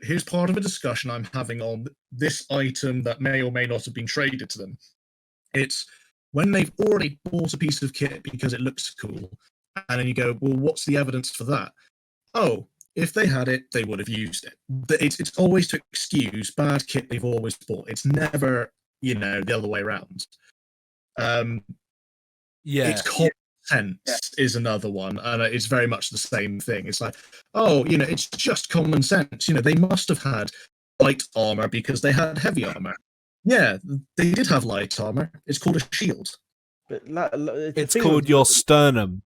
here's part of a discussion I'm having on this item that may or may not have been traded to them. It's when they've already bought a piece of kit because it looks cool, and then you go, well, what's the evidence for that? Oh, if they had it, they would have used it. It's always to excuse bad kit they've always bought. It's never, the other way around. Yeah. It's common sense is another one, and it's very much the same thing. It's like, oh, it's just common sense. They must have had light armor because they had heavy armor. Yeah, they did have light armor. It's called a shield. But It's called your sternum.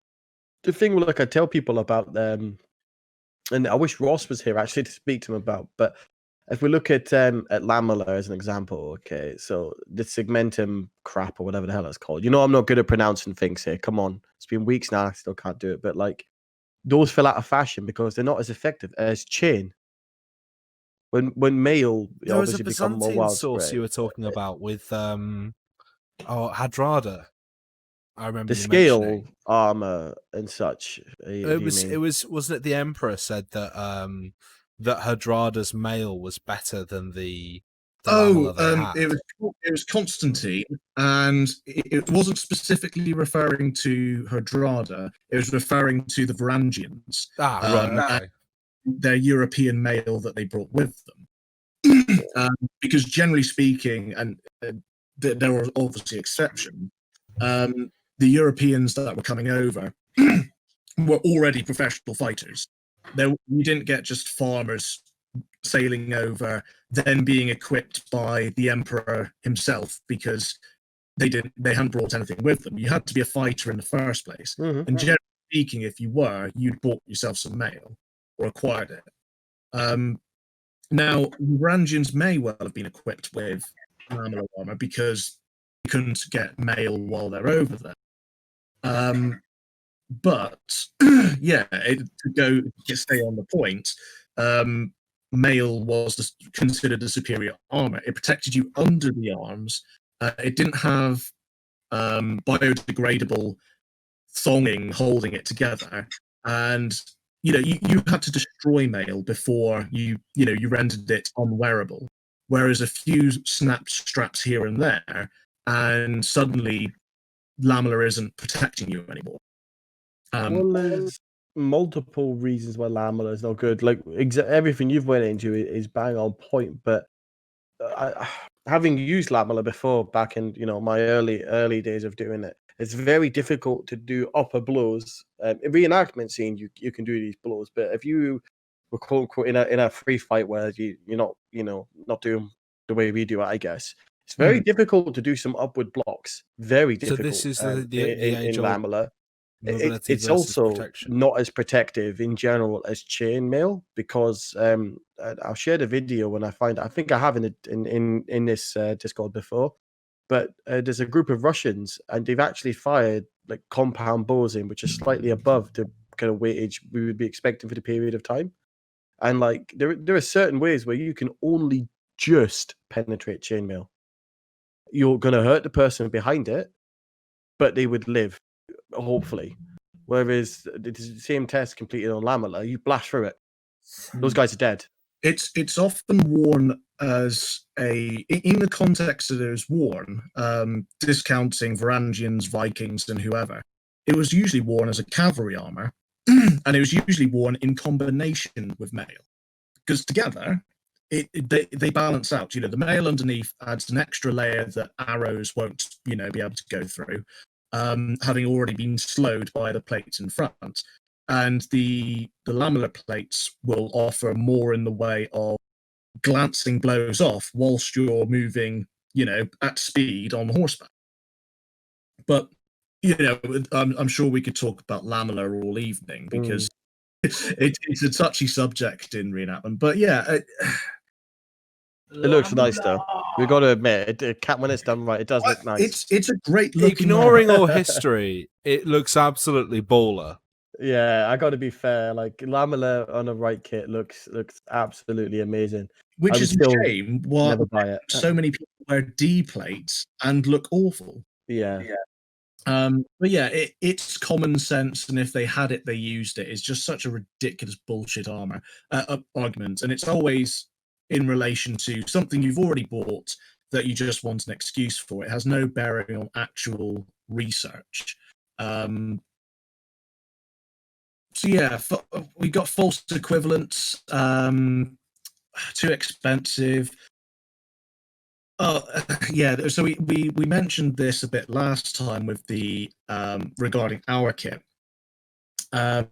The thing, like I tell people about them, and I wish Ross was here actually to speak to him about. But if we look at Lamella as an example, okay, so the segmentum crap or whatever the hell it's called. I'm not good at pronouncing things here. Come on, it's been weeks now. I still can't do it. But like, those fell out of fashion because they're not as effective as chain. When mail There was a obviously become more Byzantine widespread. source you were talking about with Hadrada. I remember The you scale mentioning. armor and such. Wasn't it the Emperor said that that Hadrada's mail was better than the Lamella they had? It was Constantine, and it wasn't specifically referring to Hardrada. It was referring to the Varangians. Okay. Their European mail that they brought with them. Because generally speaking, and there were obviously exceptions, the Europeans that were coming over were already professional fighters. You didn't get just farmers sailing over, then being equipped by the emperor himself because they hadn't brought anything with them. You had to be a fighter in the first place. Mhm. And generally speaking, if you were, you'd bought yourself some mail or acquired it. Now, Varangians may well have been equipped with lamellar armor because they couldn't get mail while they're over there. But yeah, to stay on the point, mail was considered a superior armor. It protected you under the arms. It didn't have biodegradable thonging holding it together, and you had to destroy mail before you rendered it unwearable. Whereas a few snapped straps here and there, and suddenly lamellar isn't protecting you anymore. Well, there's multiple reasons why lamellar is not good. Like everything you've went into is bang on point. But having used lamellar before, back in my early days of doing it, it's very difficult to do upper blows. In reenactment scene, you can do these blows, but if you were quote unquote in a free fight where you're not not doing the way we do it, I guess it's very difficult to do some upward blocks. Very difficult. So this is the in lamellar. Mobility It's versus also protection. not as protective in general as chainmail because I'll share the video when I find it. I think I have in this Discord before, but there's a group of Russians and they've actually fired like compound bows in, which is slightly above the kind of weightage we would be expecting for the period of time. And like there are certain ways where you can only just penetrate chainmail. You're gonna hurt the person behind it, but they would live. Hopefully, whereas the same test completed on lamellar, you blast through it. Those guys are dead. It's often worn as in the context that it was worn, discounting Varangians, Vikings, and whoever. It was usually worn as a cavalry armor, and it was usually worn in combination with mail, because together they balance out. The mail underneath adds an extra layer that arrows won't be able to go through. Having already been slowed by the plates in front. And the lamellar plates will offer more in the way of glancing blows off whilst you're moving, at speed on horseback. But, I'm sure we could talk about lamellar all evening because it's a touchy subject in reenactment. But yeah, it looks nice though. We got to admit, when it's done right, it does look nice. It's a great looking. Ignoring all history, it looks absolutely baller. Yeah, I got to be fair. Like lamellar on a right kit looks absolutely amazing. which I would is a still shame. Why never buy it. so many people wear D plates and look awful. Yeah. But yeah, it's common sense, and if they had it, they used it. It's just such a ridiculous bullshit argument, and it's always in relation to something you've already bought that you just want an excuse for. It has no bearing on actual research. So yeah, we got false equivalents, too expensive. Oh yeah, so we mentioned this a bit last time with the regarding our kit. What's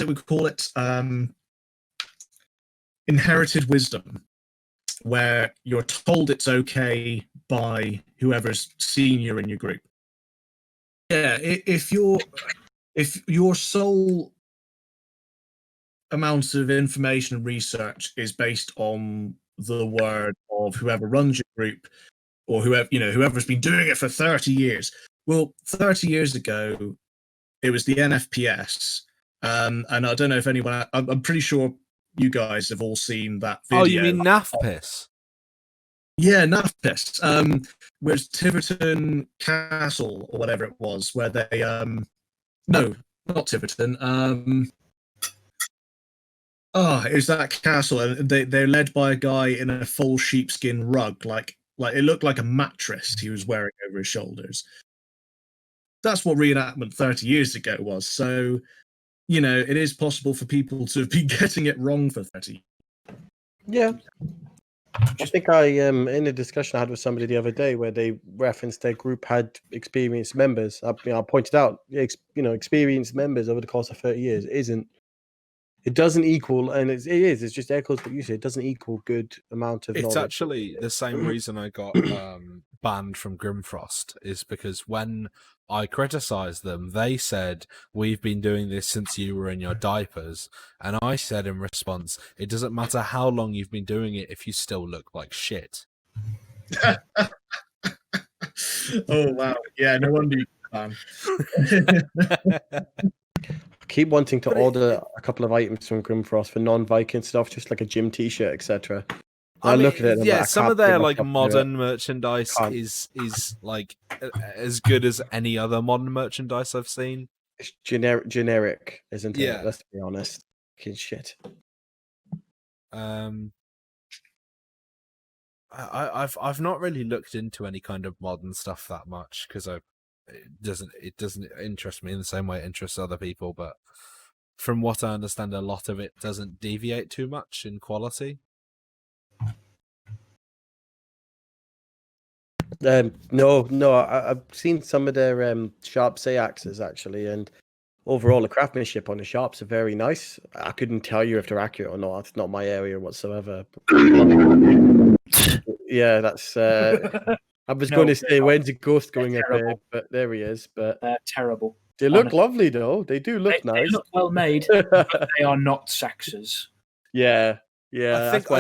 it we call it? Inherited wisdom, where you're told it's okay by whoever's senior in your group. Yeah, if your sole amount of information and research is based on the word of whoever runs your group, or whoever's been doing it for 30 years. Well, 30 years ago, it was the NFPS, and I don't know if anyone. I'm pretty sure you guys have all seen that video. Oh, you mean NAFPIS? Yeah, NAFPIS. Where's Tiverton Castle or whatever it was, where they no, not Tiverton. It was that castle, and they're led by a guy in a full sheepskin rug, like it looked like a mattress he was wearing over his shoulders. That's what reenactment 30 years ago was. So, it is possible for people to be getting it wrong for 30 years. Yeah. I think in a discussion I had with somebody the other day where they referenced their group had experienced members. I pointed out, experienced members over the course of 30 years it doesn't equal, and it's just echoes what you said. It doesn't equal good amount of knowledge. It's actually the same reason I got banned from Grimfrost, is because when I criticised them, they said, we've been doing this since you were in your diapers. And I said in response, it doesn't matter how long you've been doing it if you still look like shit. Oh, wow. Yeah, no wonder you ban. I keep wanting to order a couple of items from Grimfrost for non-Viking stuff, just like a gym T-shirt, etc. I look at it. And yeah, some of their like modern merchandise is like as good as any other modern merchandise I've seen. It's generic, isn't it? Yeah. Let's be honest. Fucking shit. I've not really looked into any kind of modern stuff that much because it doesn't interest me in the same way it interests other people. But from what I understand, a lot of it doesn't deviate too much in quality. No, I've seen some of their sharp say axes actually, and overall the craftsmanship on the sharps are very nice. I couldn't tell you if they're accurate or not. It's not my area whatsoever. Yeah, that's. I was going to say, when's the ghost going up there? But there he is. But they're terrible. They look lovely though. They do look nice. They look well made, but they are not saxes. Yeah. I think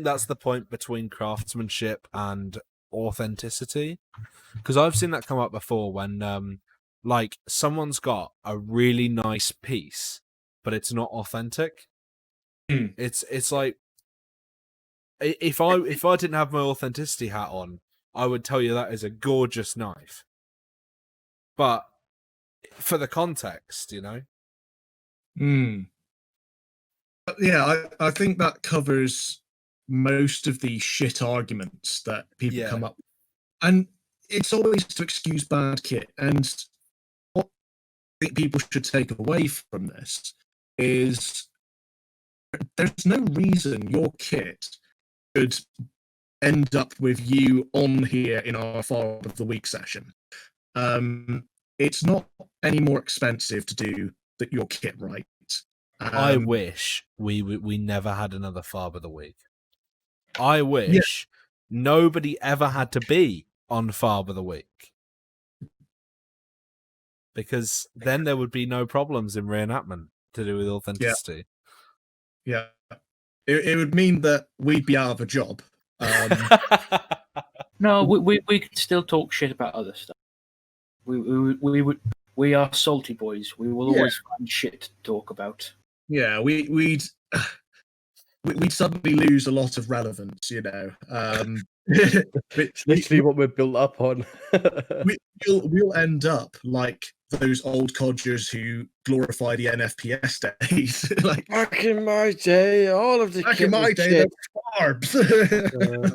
that's the point between craftsmanship and authenticity, because I've seen that come up before when like someone's got a really nice piece but it's not authentic. It's like if I didn't have my authenticity hat on, I would tell you that is a gorgeous knife, but for the context, Yeah, I think that covers most of the shit arguments that people come up with. And it's always to excuse bad kit. And what I think people should take away from this is there's no reason your kit could end up with you on here in our Farm of the Week session. It's not any more expensive to do your kit right. I wish we never had another Farm of the Week. I wish nobody ever had to be on Farm of the Week, because then there would be no problems in reenactment to do with authenticity. Yeah. It would mean that we'd be out of a job. No, we could still talk shit about other stuff. We are salty boys. We will always find shit to talk about. Yeah, we'd we'd suddenly lose a lot of relevance, you know. It's literally what we're built up on. We'll end up like those old codgers who glorify the NFPS days. Like Back in my day, all of the back kit in my was day, shit. the Farbs.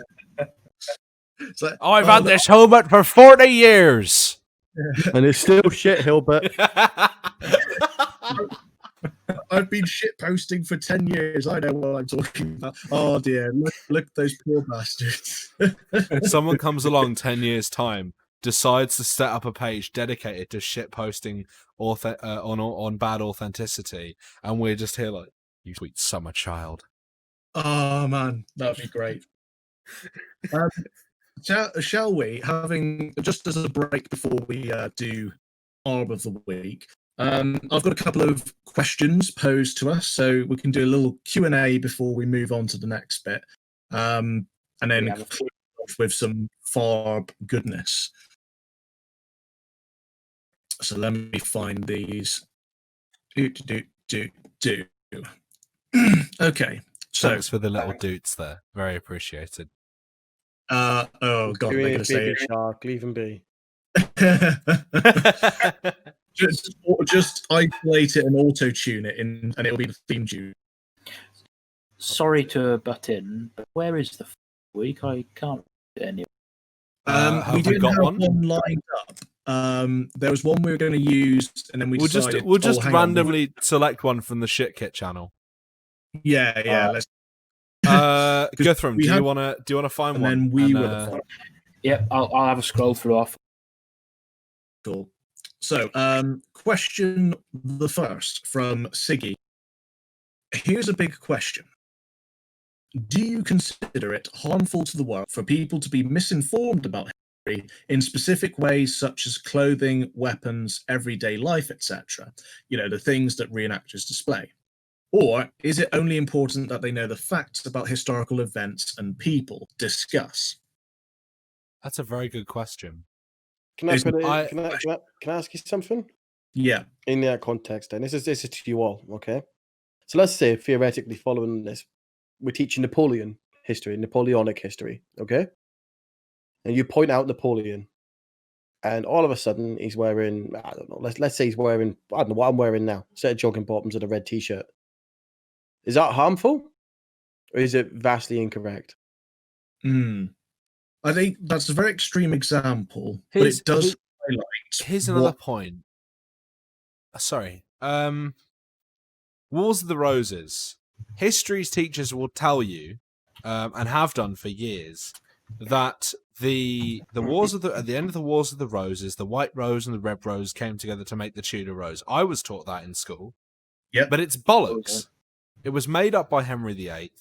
It's like, I've oh, had this helmet for 40 years. And it's still shit, Hilbert. I've been shit posting for 10 years. I know what I'm talking about. Oh dear, look at those poor bastards. Someone comes along 10 years' time, decides to set up a page dedicated to shit posting on bad authenticity, and we're just here like, you sweet summer child. Oh man, that'd be great. Shall we, having just as a break before we do Arm of the Week, I've got a couple of questions posed to us, so we can do a little Q&A before we move on to the next bit, and then close off with some Farb goodness. So let me find these. Okay, so Thanks for the little doots there. Very appreciated. oh god, they're gonna say Baby shark, leave him be. it. just isolate it and auto tune it in, and it'll be the theme tune. Sorry to butt in, but where is the week? I can't get any. Have We we didn't got have one? one lined up. There was one we were going to use, and then we We'll decided just hang on, randomly select one from the Shit Kit channel. yeah. Let's. Go through them. we Do you had- wanna find And one? then we And, were the fun. Yep, I'll have a scroll through off. Cool. So, question the first from Siggy. Here's a big question. Do you consider it harmful to the world for people to be misinformed about history in specific ways such as clothing, weapons, everyday life, etc.? You know, the things that reenactors display. Or is it only important that they know the facts about historical events and people? Discuss. That's a very good question. Can I Isn't- put it? I- Can I ask you something Yeah. in that context? And this is to you all, okay? So let's say theoretically, following this, we're teaching Napoleonic history, okay? And you point out Napoleon, and all of a sudden he's wearing, I don't know, let's say he's wearing, I don't know what I'm wearing now, set of jogging bottoms and a red t-shirt. Is that harmful, or is it vastly incorrect? I think that's a very extreme example, but Here's- it does highlight. Here's another what- point. Sorry. Wars of the Roses. History's teachers will tell you, and have done for years, that the wars of at the end of the Wars of the Roses, the White Rose and the Red Rose came together to make the Tudor Rose. I was taught that in school. Yep. But it's bollocks. It was made up by Henry VIII,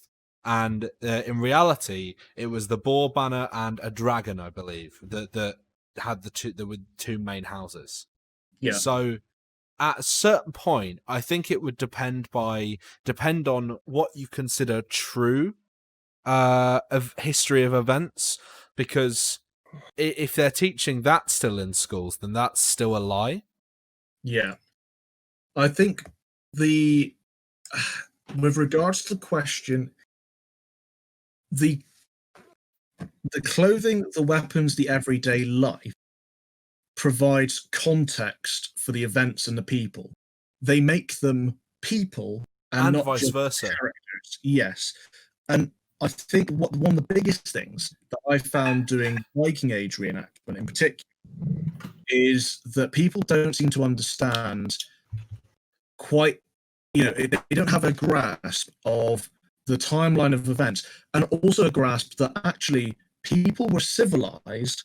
and in reality, it was the boar banner and a dragon, I believe, that had the two main houses. Yeah. So at a certain point, I think it would depend on what you consider true of history of events, because if they're teaching that still in schools, then that's still a lie. Yeah. I think with regards to the question, the clothing, the weapons, the everyday life provides context for the events and the people. They make them people and not vice just versa. characters. Yes. And I think one of the biggest things that I found doing Viking Age reenactment in particular is that people don't seem to understand quite, they don't have a grasp of the timeline of events, and also a grasp that actually people were civilized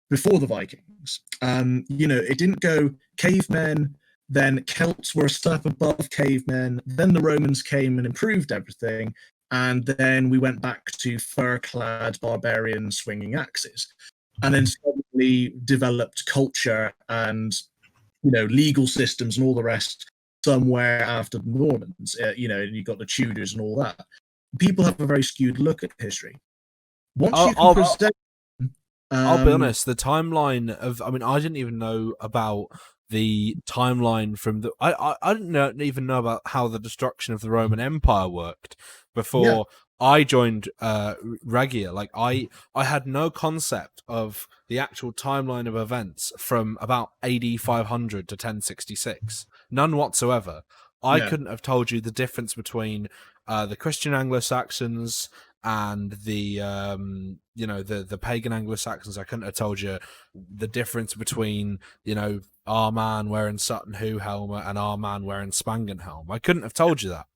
before the Vikings. It didn't go cavemen, then Celts were a step above cavemen, then the Romans came and improved everything, and then we went back to fur-clad barbarians swinging axes, and then suddenly developed culture and legal systems and all the rest somewhere after the Normans. And you got the Tudors and all that. People have a very skewed look at history. Once you can present, I'll be honest, the timeline of, I didn't even know about the timeline from the I didn't even know about how the destruction of the Roman Empire worked before I joined Regia. Like I had no concept of the actual timeline of events from about AD 500 to 1066. None whatsoever. I couldn't have told you the difference between the Christian Anglo-Saxons and the the pagan Anglo-Saxons. I couldn't have told you the difference between our man wearing Sutton Hoo helmet and our man wearing Spangen helm. I couldn't have told you that.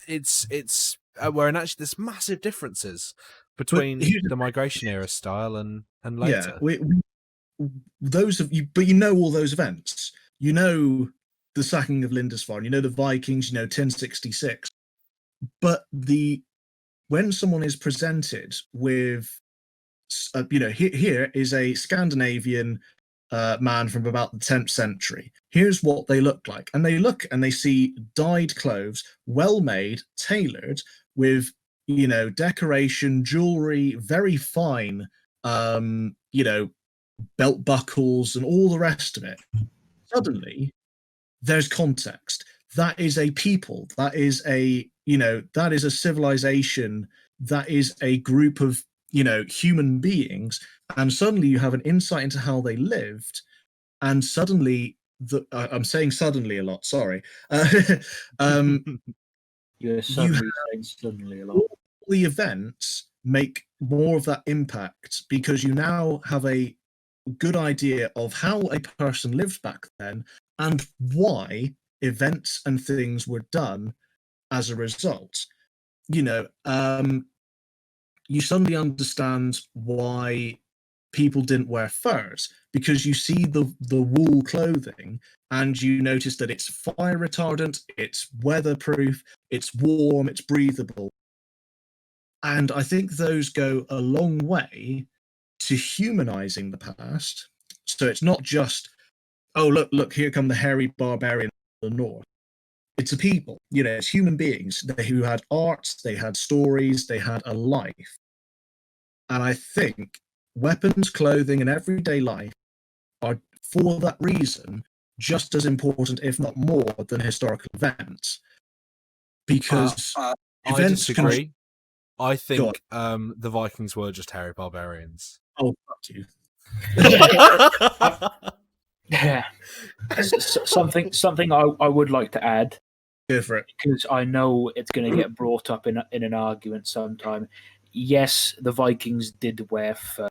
It's wherein actually there's massive differences between the migration era style and later. Those of you, but you know all those events. You know the sacking of Lindisfarne. You know the Vikings. You know 1066. But when someone is presented with, here is a Scandinavian man from about the 10th century. Here's what they look like. And they look and they see dyed clothes, well made, tailored, with, decoration, jewelry, very fine, belt buckles and all the rest of it. Suddenly, there's context. That is a people. That is a civilization. That is a group of, human beings. And suddenly you have an insight into how they lived. And suddenly, I'm saying suddenly a lot, sorry. You're suddenly saying suddenly a lot. All the events make more of that impact because you now have a good idea of how a person lived back then and why events and things were done as a result. You suddenly understand why people didn't wear furs because you see the wool clothing and you notice that it's fire retardant, it's weatherproof, it's warm, it's breathable. And I think those go a long way to humanizing the past. So it's not just, oh, look, here come the hairy barbarians of the north. It's a people, it's human beings who had art, they had stories, they had a life. And I think weapons, clothing, and everyday life are, for that reason, just as important, if not more, than historical events. Because events I disagree. I think the Vikings were just hairy barbarians. Oh, fuck you. Yeah. Something I would like to add. Go for it. Because I know it's going to get brought up in an argument sometime. Yes, the Vikings did wear fur.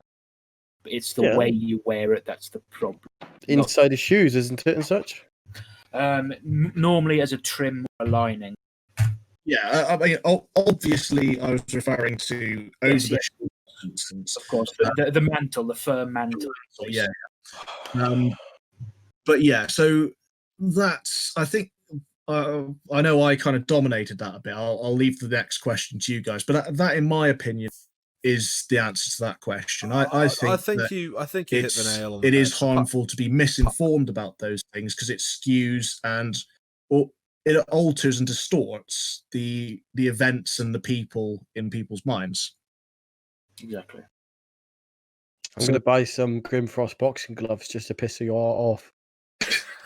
It's the way you wear it that's the problem. Inside the shoes, isn't it, and such? Normally as a trim or a lining. Yeah, I mean, obviously I was referring to over the shoes. Of course, the mantle, the fur mantle. Yeah. But yeah, so that's, I think, I know I kind of dominated that a bit. I'll leave the next question to you guys, but that in my opinion, is the answer to that question. I think you hit the nail on the head. It is head. harmful to be misinformed about those things because it skews or it alters and distorts the events and the people in people's minds. Exactly. I'm going to buy some Grimfrost boxing gloves just to piss you all off.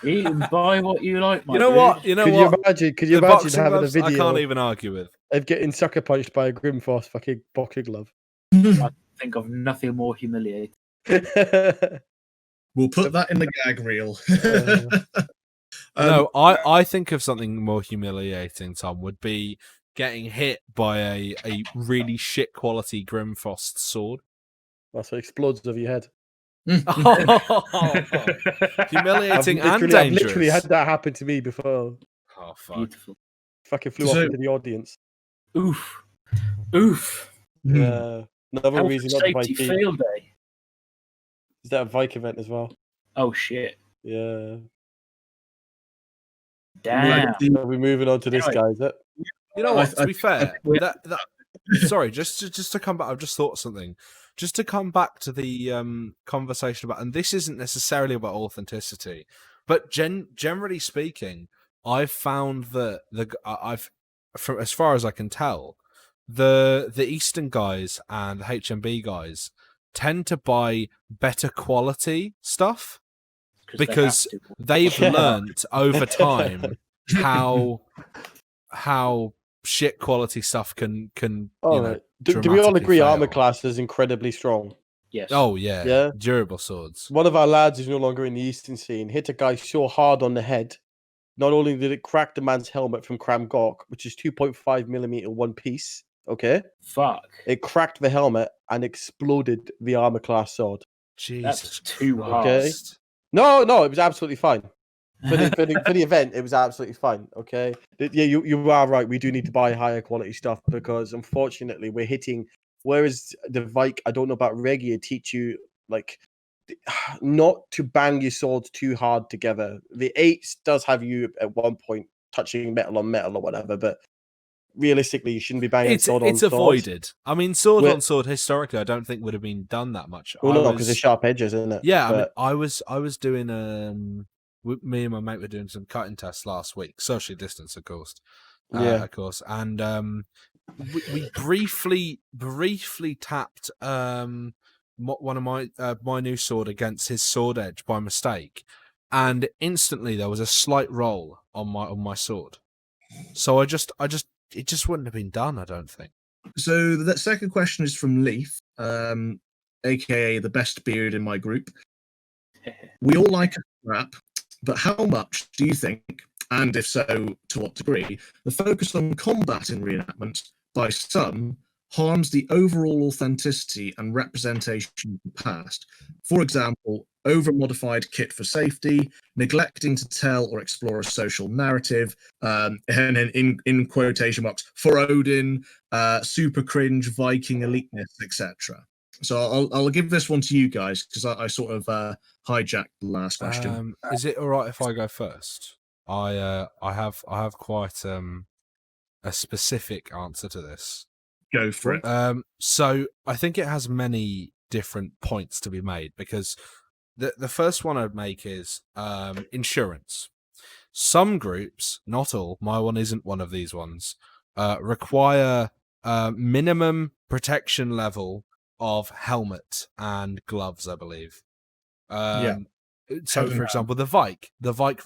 You can buy what you like, You know what? Could you imagine having a video? I can't even argue with. Of getting sucker punched by a Grimfrost fucking boxing glove. I think of nothing more humiliating. We'll put that in the gag reel. No, I think of something more humiliating, Tom, would be getting hit by a really shit quality Grimfrost sword. That's what explodes over your head. Humiliating and dangerous. I've literally had that happen to me before. Oh, fuck. Beautiful. Fucking flew off into the audience. Oof. Another reason not to buy tea. Field day. Is that a Vike event as well? Oh shit. Yeah. Damn. Are we moving on to this, guys? You know what? To be fair, sorry, just to come back, I've just thought of something. Just to come back to the conversation about, and this isn't necessarily about authenticity, but generally speaking, I've found that from as far as I can tell, the Eastern guys and the HMB guys tend to buy better quality stuff. because they have to. they've Yeah. learnt over time how shit quality stuff can All right. Do we all dramatically agree armor fail. class is incredibly strong? Yes. Oh yeah, Yeah. durable swords. One of our lads is no longer in the Eastern scene. Hit a guy so hard on the head. Not only did it crack the man's helmet from Cram Gok, which is 2.5 millimeter one piece, okay? Fuck. It cracked the helmet and exploded the armor class sword. Jesus too Christ. No, it was absolutely fine. For the event, it was absolutely fine. Okay, yeah, you are right. We do need to buy higher quality stuff because unfortunately we're hitting. Whereas the Vike, I don't know about Regia, teach you like not to bang your swords too hard together. The 8 does have you at one point touching metal on metal or whatever, but realistically, you shouldn't be banging sword on It's sword. avoided. I mean, sword We're- on sword historically, I don't think would have been done that much. Well, no, because they're sharp edges, isn't it? Yeah, But, I was doing me and my mate were doing some cutting tests last week, socially distanced, of course. Yeah. Of course, and we briefly tapped one of my new sword against his sword edge by mistake, and instantly there was a slight roll on my sword. So it just wouldn't have been done, I don't think. So the second question is from Leaf, aka the best beard in my group. We all like a rap, but how much do you think, and if so, to what degree, the focus on combat in reenactment by some harms the overall authenticity and representation of the past? For example, over-modified kit for safety, neglecting to tell or explore a social narrative, and in quotation marks, for Odin, super cringe Viking eliteness, etc. So I'll give this one to you guys because I sort of hijacked the last question. Is it all right if I go first? I have quite a specific answer to this. Go for it. So I think it has many different points to be made because the first one I'd make is insurance. Some groups, not all, my one isn't one of these ones, require minimum protection level of helmet and gloves, I believe. Yeah. So, for example, the Vike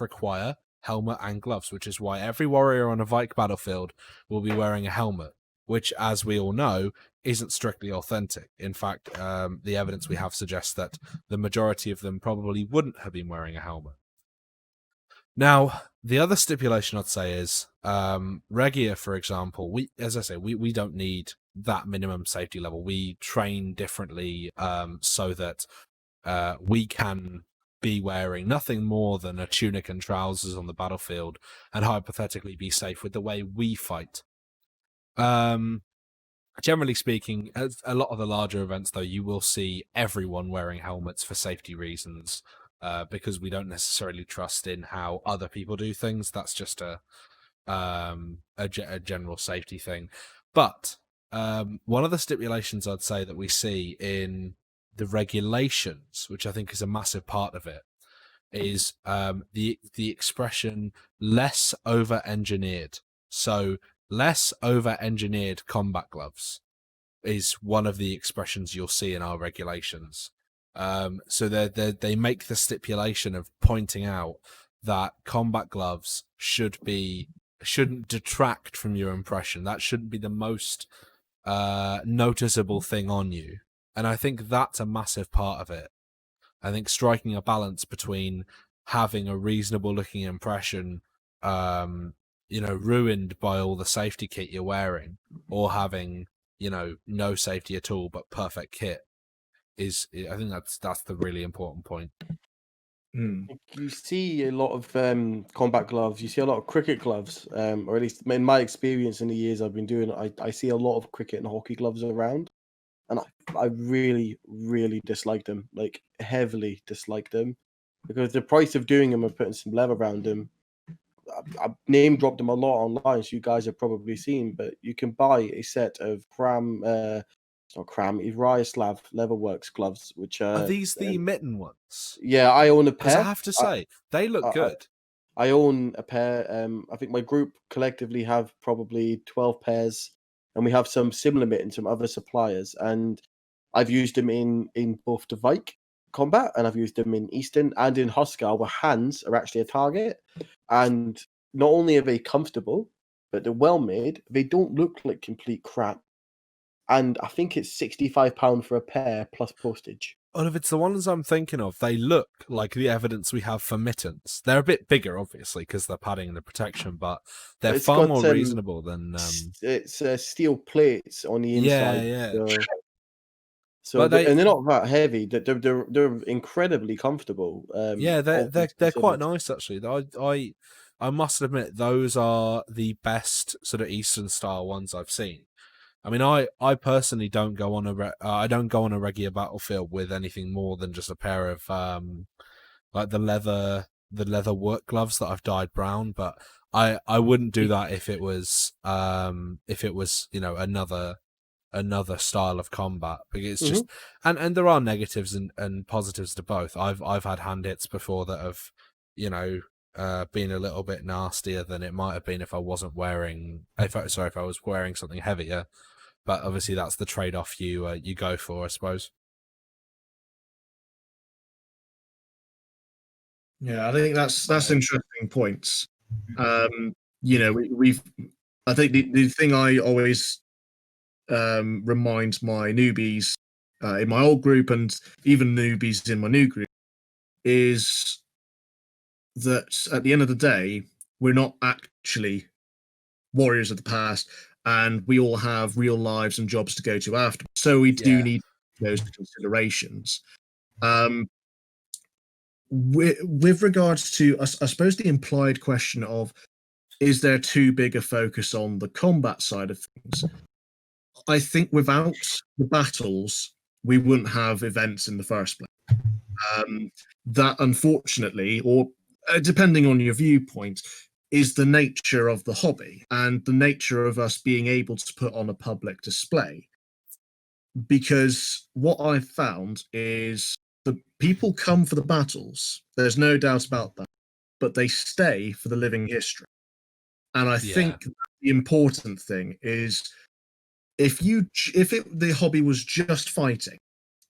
require helmet and gloves, which is why every warrior on a Vike battlefield will be wearing a helmet, which, as we all know, isn't strictly authentic. In fact, the evidence we have suggests that the majority of them probably wouldn't have been wearing a helmet. Now, the other stipulation I'd say is Regia, for example, we don't need that minimum safety level. We train differently so that we can be wearing nothing more than a tunic and trousers on the battlefield and hypothetically be safe with the way we fight. Generally speaking, as a lot of the larger events, though, you will see everyone wearing helmets for safety reasons because we don't necessarily trust in how other people do things. That's just a general safety thing. But one of the stipulations I'd say that we see in the regulations, which I think is a massive part of it, is the expression less over-engineered. So less over-engineered combat gloves is one of the expressions you'll see in our regulations. So they make the stipulation of pointing out that combat gloves shouldn't detract from your impression. That shouldn't be the most noticeable thing on you. And I think that's a massive part of it. I think striking a balance between having a reasonable looking impression, ruined by all the safety kit you're wearing, or having, no safety at all but perfect kit I think that's the really important point. You see a lot of combat gloves. You see a lot of cricket gloves, or at least in my experience in the years I've been doing it, I see a lot of cricket and hockey gloves around, and I really, really dislike them, like heavily dislike them, because the price of doing them and putting some leather around them. I've name dropped them a lot online, so you guys have probably seen. But you can buy a set of Uriaslav Leatherworks gloves, which Are these the mitten ones? Yeah, I own a Because pair. I have to say, they look good. I own a pair. I think my group collectively have probably 12 pairs, and we have some similar mittens from other suppliers. And I've used them in both the Vike combat, and I've used them in Eastern and in Hostile, where hands are actually a target. And not only are they comfortable, but they're well made. They don't look like complete crap. And I think it's £65 for a pair plus postage. Well, if it's the ones I'm thinking of, they look like the evidence we have for mittens. They're a bit bigger, obviously, because they're padding the protection, but they're It's far got, more reasonable than. It's steel plates on the inside. Yeah. So But and they're not that heavy. They're incredibly comfortable. Yeah, all they're things quite considered. nice actually. I must admit those are the best sort of Eastern style ones I've seen. I mean, I personally don't go on I don't go on a regular battlefield with anything more than just a pair of like the leather work gloves that I've dyed brown. But I wouldn't do that if it was another style of combat, because it's just and there are negatives and positives to both. I've had hand hits before that have been a little bit nastier than it might have been if I wasn't wearing if I was wearing something heavier. But obviously that's the trade-off you go for, I suppose. Yeah, I think that's interesting points. We've I think the thing I always remind my newbies in my old group and even newbies in my new group is that at the end of the day, we're not actually warriors of the past, and we all have real lives and jobs to go to after. So we do need those considerations. With regards to, I suppose, the implied question of, is there too big a focus on the combat side of things? I think without the battles, we wouldn't have events in the first place. That, unfortunately, or depending on your viewpoint, is the nature of the hobby and the nature of us being able to put on a public display. Because what I've found is the people come for the battles, there's no doubt about that, but they stay for the living history. And I think the important thing is if the hobby was just fighting,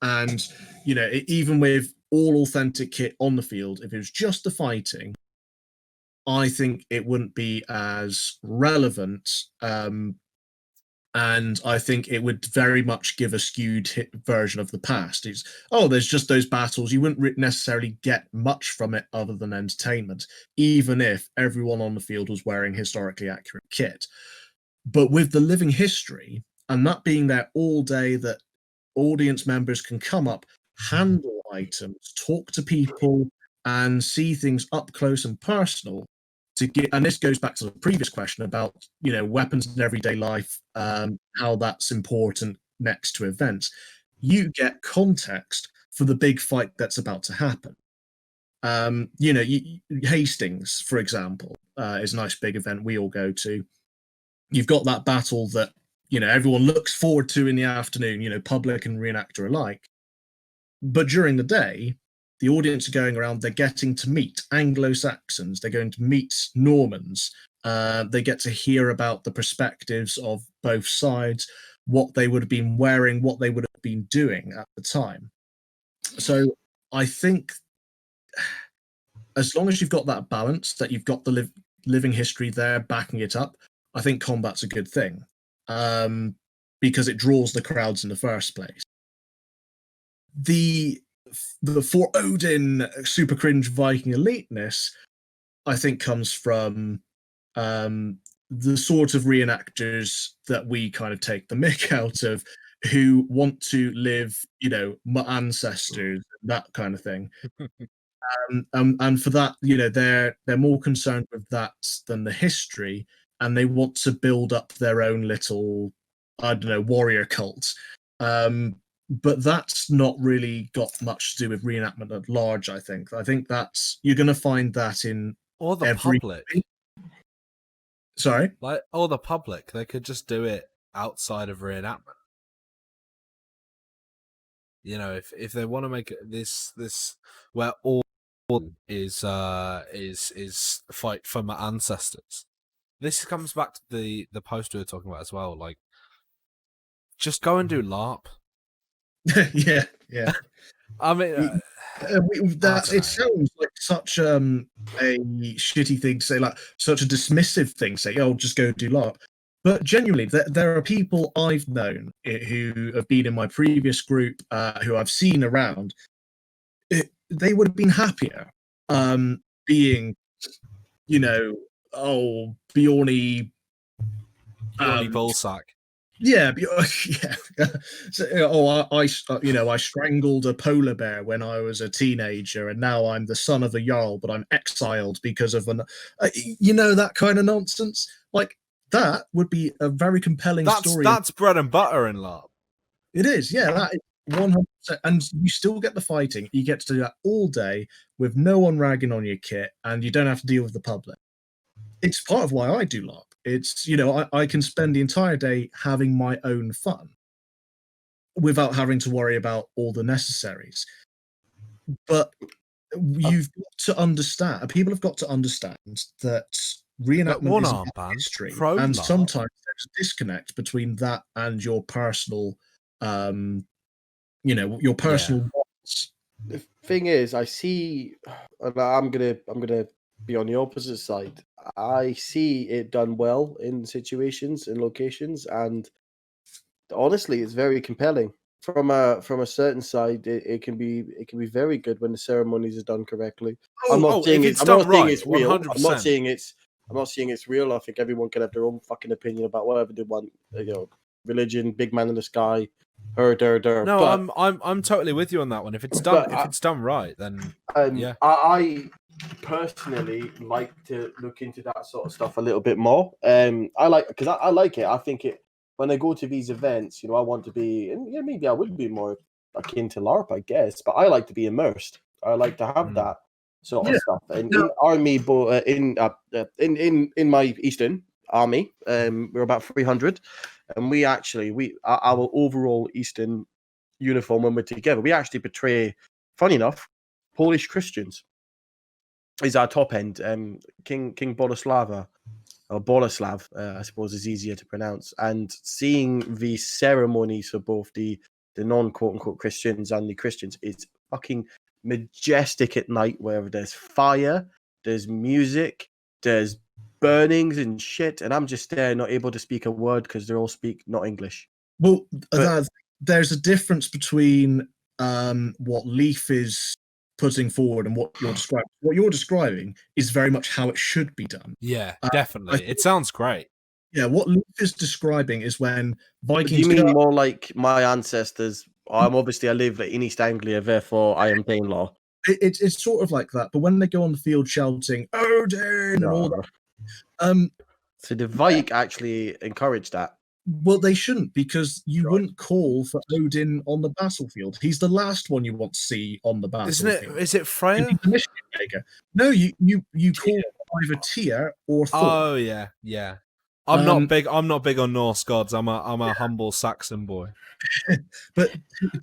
and even with all authentic kit on the field, if it was just the fighting, I think it wouldn't be as relevant. And I think it would very much give a skewed version of the past. It's, there's just those battles. You wouldn't necessarily get much from it other than entertainment, even if everyone on the field was wearing historically accurate kit. But with the living history, and that being there all day, that audience members can come up, handle items, talk to people, and see things up close and personal. And this goes back to the previous question about weapons in everyday life, how that's important next to events. You get context for the big fight that's about to happen. Hastings, for example, is a nice big event we all go to. You've got that battle that everyone looks forward to in the afternoon, public and reenactor alike. But during the day, the audience are going around, they're getting to meet Anglo-Saxons, they're going to meet Normans, they get to hear about the perspectives of both sides, what they would have been wearing, what they would have been doing at the time. So I think as long as you've got that balance, that you've got the living history there backing it up, I think combat's a good thing, because it draws the crowds in the first place. The for Odin super cringe Viking eliteness, I think, comes from the sort of reenactors that we kind of take the mick out of, who want to live, my ancestors, that kind of thing. And for that, they're more concerned with that than the history, and they want to build up their own little, I don't know, warrior cult. But that's not really got much to do with reenactment at large, I think. That's, you're going to find that in or the public. Sorry? Or the public. They could just do it outside of reenactment. If they want to make this where all is fight for my ancestors. This comes back to the post we were talking about as well. Like, just go and do LARP. yeah. I mean, That's it. know. Sounds like such a shitty thing to say, like such a dismissive thing. Say, "Oh, just go do LARP." But genuinely, there are people I've known who have been in my previous group, who I've seen around. They would have been happier being, Bjorny. Johnny Ballsack. Yeah, yeah. So, I strangled a polar bear when I was a teenager, and now I'm the son of a jarl, but I'm exiled because of that kind of nonsense. Like that would be a very compelling story. That's bread and butter in LARP. It is, yeah, that is 100%. And you still get the fighting. You get to do that all day with no one ragging on your kit, and you don't have to deal with the public. It's part of why I do LARP. It's, I can spend the entire day having my own fun without having to worry about all the necessaries. But you've got to understand, people have got to understand that reenactment is about history, and sometimes there's a disconnect between that and your personal, your personal wants. The thing is, I see, and I'm gonna be on the opposite side. I see it done well in situations and locations, and honestly, it's very compelling. From a certain side, it can be very good when the ceremonies are done correctly. I'm not saying it's real. 100%. I'm not saying it's real. I think everyone can have their own fucking opinion about whatever they want. Religion, big man in the sky, der. No, but, I'm totally with you on that one. If it's done, it's done right, then yeah. I personally like to look into that sort of stuff a little bit more. I like it. I think it. When I go to these events, I want to be, and maybe I would be more akin to LARP, I guess. But I like to be immersed. I like to have that sort of stuff. And in army, in my Eastern army, we're about 300, and our overall Eastern uniform when we're together, we actually portray, funny enough, Polish Christians. Is our top end. King Boleslava. Or Boleslav, I suppose, is easier to pronounce. And seeing the ceremonies for both the non-quote-unquote Christians and the Christians is fucking majestic at night, where there's fire, there's music, there's burnings and shit, and I'm just there not able to speak a word because they all speak not English. Well, there's a difference between what Leaf is putting forward and what you're describing. What you're describing is very much how it should be done. Yeah, definitely. It sounds great. Yeah, what Leaf is describing is when Vikings. Do you mean more like my ancestors? I live in East Anglia, therefore I am Danelaw. It's sort of like that, but when they go on the field shouting Odin and all that. So the Vike actually encouraged that. Well, they shouldn't, because you wouldn't call for Odin on the battlefield. He's the last one you want to see on the battlefield. Is it Freya? No, you call either Tyr or Thor. Oh yeah. I'm not big on Norse gods. I'm a humble Saxon boy. But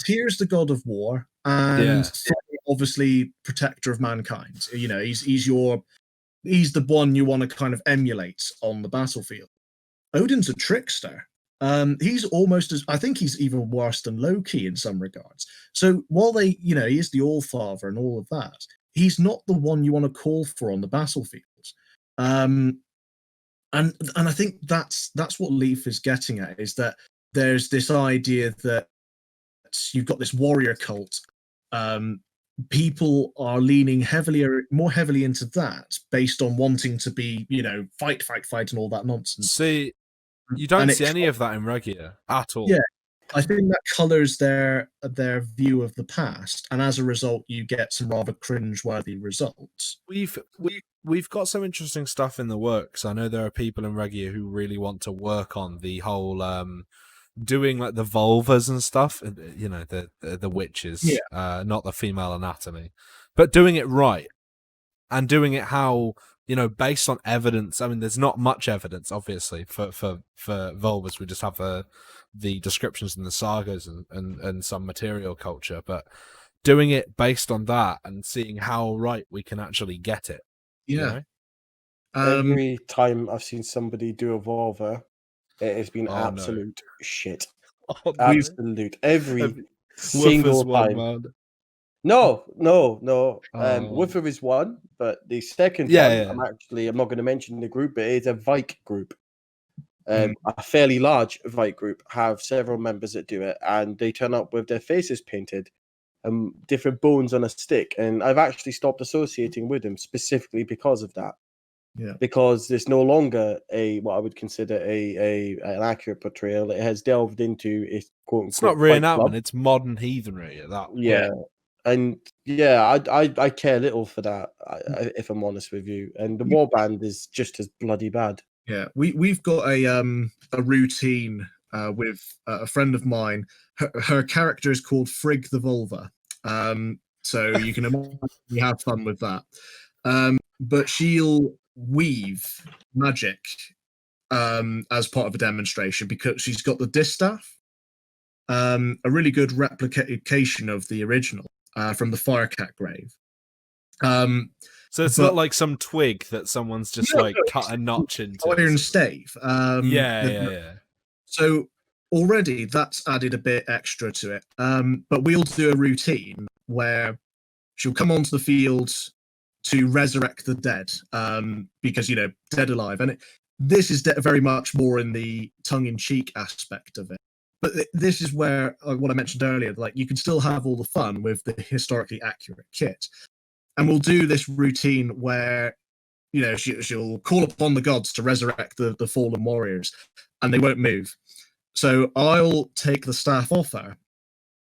Tyr's the god of war, and Thor, obviously protector of mankind. He's the one you want to kind of emulate on the battlefield. Odin's a trickster. He's almost I think he's even worse than Loki in some regards. So while he is the All-Father and all of that, he's not the one you want to call for on the battlefield. And I think that's what Leaf is getting at, is that there's this idea that you've got this warrior cult. People are leaning more heavily into that, based on wanting to be, fight, and all that nonsense. See, you don't see any of that in Regia at all. Yeah, I think that colours their view of the past, and as a result, you get some rather cringe-worthy results. We've got some interesting stuff in the works. I know there are people in Regia who really want to work on the whole doing like the vulvas and stuff. The witches, not the female anatomy, but doing it right and doing it how. Based on evidence. I mean, there's not much evidence, obviously, for vulvas. We just have the descriptions in the sagas and some material culture. But doing it based on that and seeing how right we can actually get it. Yeah. Every time I've seen somebody do a vulva, it has been absolute shit. Absolute. Every single time. No. Oh. Wither is one, but the second Yeah, one, yeah. I'm not going to mention the group, but it's a Vike group. Mm. A fairly large Vike group have several members that do it, and they turn up with their faces painted and different bones on a stick. And I've actually stopped associating with them specifically because of that. Yeah. Because it's no longer what I would consider an accurate portrayal. It has delved into a quote It's not unquote Fight reenactment; Club. it's modern heathenry at that. Yeah. And yeah, I care little for that, if I'm honest with you. And the warband is just as bloody bad. Yeah, we've got a routine with a friend of mine. Her character is called Frigg the Vulva. So you can imagine we have fun with that. But she'll weave magic as part of a demonstration because she's got the distaff, a really good replication of the original from the Firecat grave. So it's But- not like some twig that someone's just No, like no, cut a notch into. Iron stave. Yeah. So already that's added a bit extra to it. But we'll do a routine where she'll come onto the field to resurrect the dead, because dead alive, and this is very much more in the tongue-in-cheek aspect of it. But this is where what I mentioned earlier, like you can still have all the fun with the historically accurate kit, and we'll do this routine where she'll call upon the gods to resurrect the fallen warriors, and they won't move. So I'll take the staff off her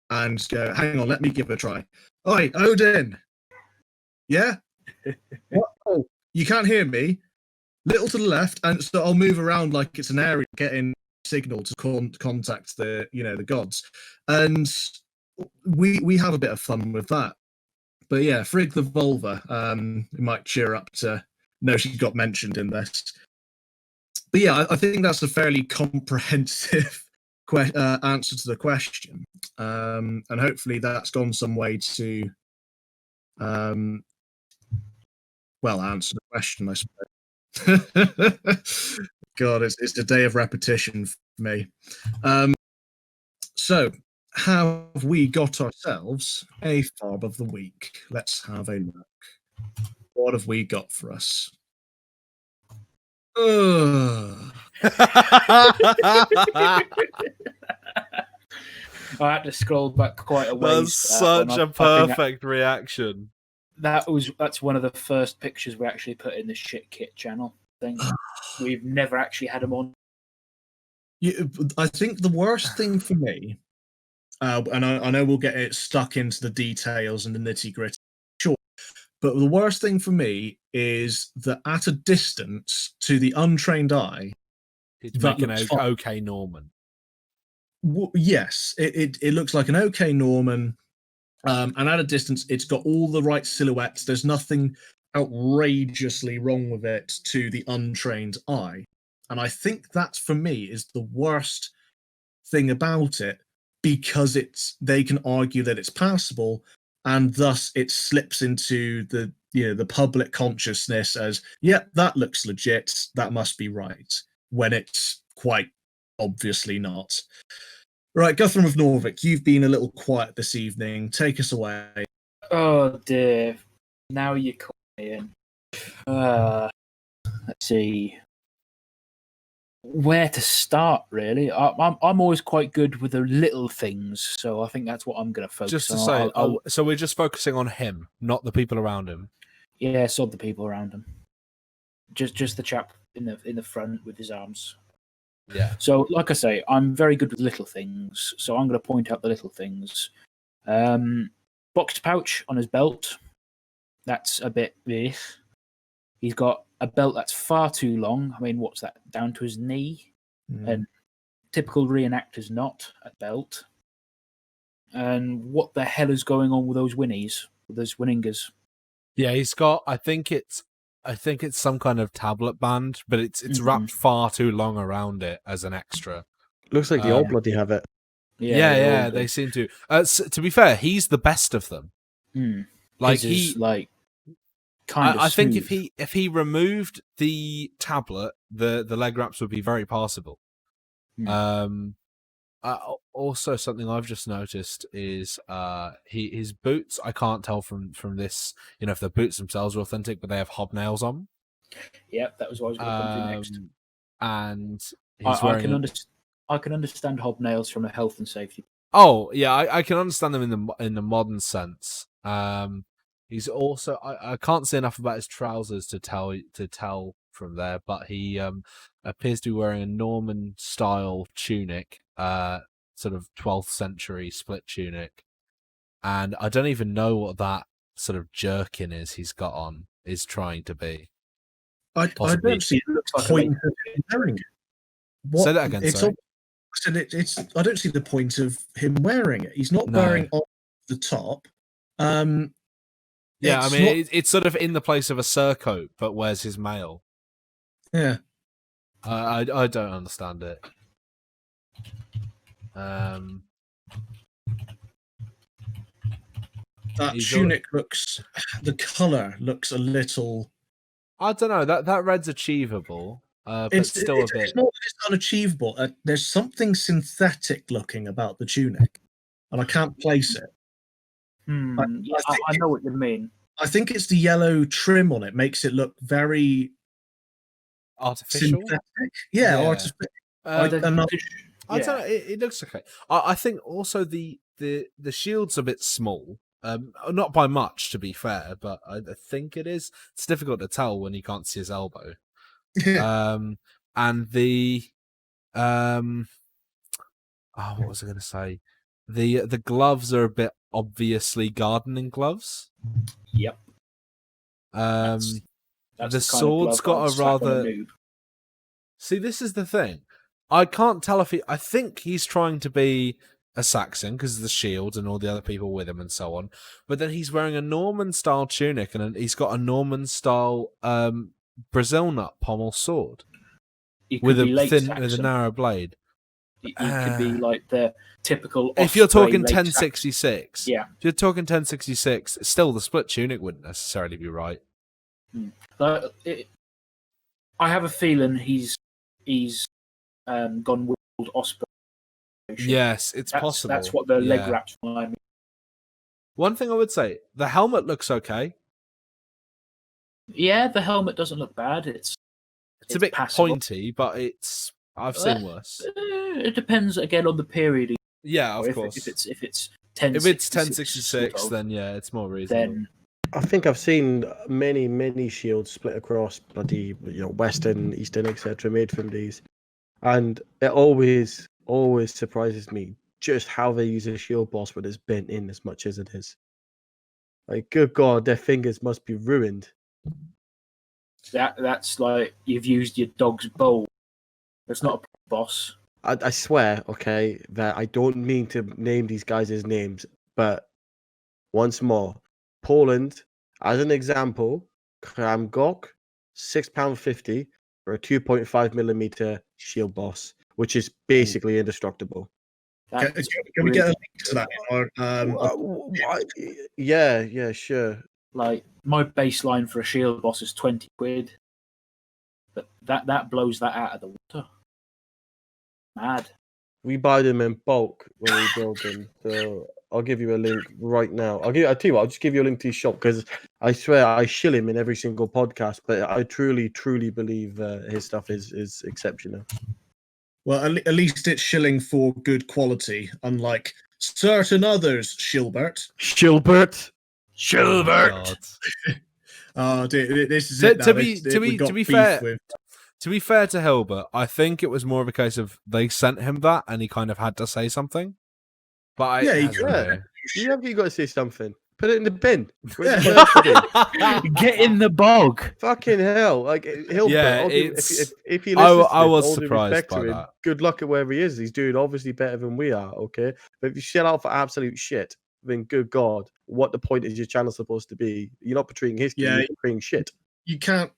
and go, hang on, let me give it a try. Oi, Odin. Yeah? What? Oh, you can't hear me? Little to the left, and so I'll move around like it's an area, getting signal to contact the gods. And we have a bit of fun with that. But yeah, Frigg the Vulva, it might cheer up to know she got mentioned in this. But yeah, I think that's a fairly comprehensive answer to the question, and hopefully that's gone some way to, answer the question, I suppose. God, it's a day of repetition for me. So, have we got ourselves a Farb of the Week? Let's have a look. What have we got for us? I had to scroll back quite a ways. That's such a perfect reaction. That's one of the first pictures we actually put in the shit kit channel thing. We've never actually had them on. Yeah, I think the worst thing for me, and I know we'll get it stuck into the details and the nitty gritty, sure, but the worst thing for me is that at a distance to the untrained eye, It's that making looks an fine. okay Norman. Yes, it looks like an okay Norman, and at a distance, it's got all the right silhouettes. There's nothing outrageously wrong with it to the untrained eye, and I think that for me is the worst thing about it, because they can argue that it's passable, and thus it slips into the public consciousness as, yep, that looks legit, that must be right, when it's quite obviously not. Right, Guthrum of Norvik, you've been a little quiet this evening. Take us away. Oh dear! Now you call me in. Let's see where to start. Really, I'm always quite good with the little things, so I think that's what I'm going to focus Just to on. say, so we're just focusing on him, not the people around him. Yeah, sod the people around him. Just the chap in the front with his arms. Yeah. So, like I say, I'm very good with little things, so I'm going to point out the little things. Box pouch on his belt. That's a bit. Ugh. He's got a belt that's far too long. I mean, what's that? Down to his knee? And typical reenactor's not a belt. And what the hell is going on with those winnies? With those winningas? Yeah, he's got. I think it's some kind of tablet band, but it's wrapped far too long around it as an extra. Looks like they all bloody have it. Yeah, they seem to. To be fair, he's the best of them. Like his he, kind of. I think if he removed the tablet, the leg wraps would be very passable. Also, something I've just noticed is his boots. I can't tell from this, if the boots themselves are authentic, but they have hobnails on. Yep, that was what I was going to come to next. And he's I wearing. I can understand hobnails from a health and safety. Oh yeah, I can understand them in the modern sense. He's also I can't say enough about his trousers to tell from there, but he appears to be wearing a Norman style tunic, sort of 12th century split tunic, and I don't even know what that sort of jerkin he's got on is trying to be. I don't see the point of him wearing it. What, say that again, sorry. I don't see the point of him wearing it. He's not wearing off the top. Yeah, I mean, it's sort of in the place of a surcoat, but wears his mail. Yeah. I don't understand it. That tunic the colour looks a little... I don't know, that red's achievable, but it's still a bit... It's not that it's unachievable. There's something synthetic looking about the tunic, and I can't place it. I know what you mean. I think it's the yellow trim on it makes it look very... artificial? Synthetic? Yeah. Artificial. I don't know, it looks okay. I think also the shield's a bit small. Not by much, to be fair, but I think it is. It's difficult to tell when you can't see his elbow. And the what was I going to say? The gloves are a bit obviously gardening gloves. Yep. That's the sword's got a rather. See, this is the thing. I can't tell if I think he's trying to be a Saxon because of the shield and all the other people with him and so on. But then he's wearing a Norman-style tunic and he's got a Norman-style Brazil nut pommel sword with a narrow blade. It could be like the typical. If you're talking 1066, yeah. If you're talking 1066, still the split tunic wouldn't necessarily be right. I have a feeling he's gone with Osprey. Yes, it's possible. That's what the leg wraps remind me. One thing I would say, the helmet looks okay. Yeah, the helmet doesn't look bad. It's a bit passable. Pointy, but I've seen worse. It depends again on the period. Yeah, of course. If it's 1066, then yeah, it's more reasonable. Then I think I've seen many shields split across bloody Western, Eastern, etc. made from these, and it always surprises me just how they use a shield boss when it's bent in as much as it is. Like, good God, their fingers must be ruined. That's like you've used your dog's bowl. That's not a boss. I swear, okay, that I don't mean to name these guys' names, but once more, Poland, as an example, Kramgok, £6.50 for a 2.5mm shield boss, which is basically indestructible. Can we get a link to that? Yeah, sure. Like, my baseline for a shield boss is £20, but that blows that out of the water. Mad. We buy them in bulk when we build them, so I'll give you a link right now. I'll tell you what, I'll just give you a link to his shop because I swear I shill him in every single podcast, but I truly believe his stuff is exceptional. Well, at least it's shilling for good quality, unlike certain others, Shilbert. Oh, dude, this is it. To be fair. To be fair to Hilbert, I think it was more of a case of they sent him that and he kind of had to say something. But you got to say something. Put it in the bin. Get in the bog. Fucking hell! Like Hilbert, yeah, if he listens, I was surprised by that. Good luck at wherever he is. He's doing obviously better than we are. Okay, but if you shell out for absolute shit, then good God, what the point is your channel supposed to be? You're not portraying history. You're portraying shit. You can't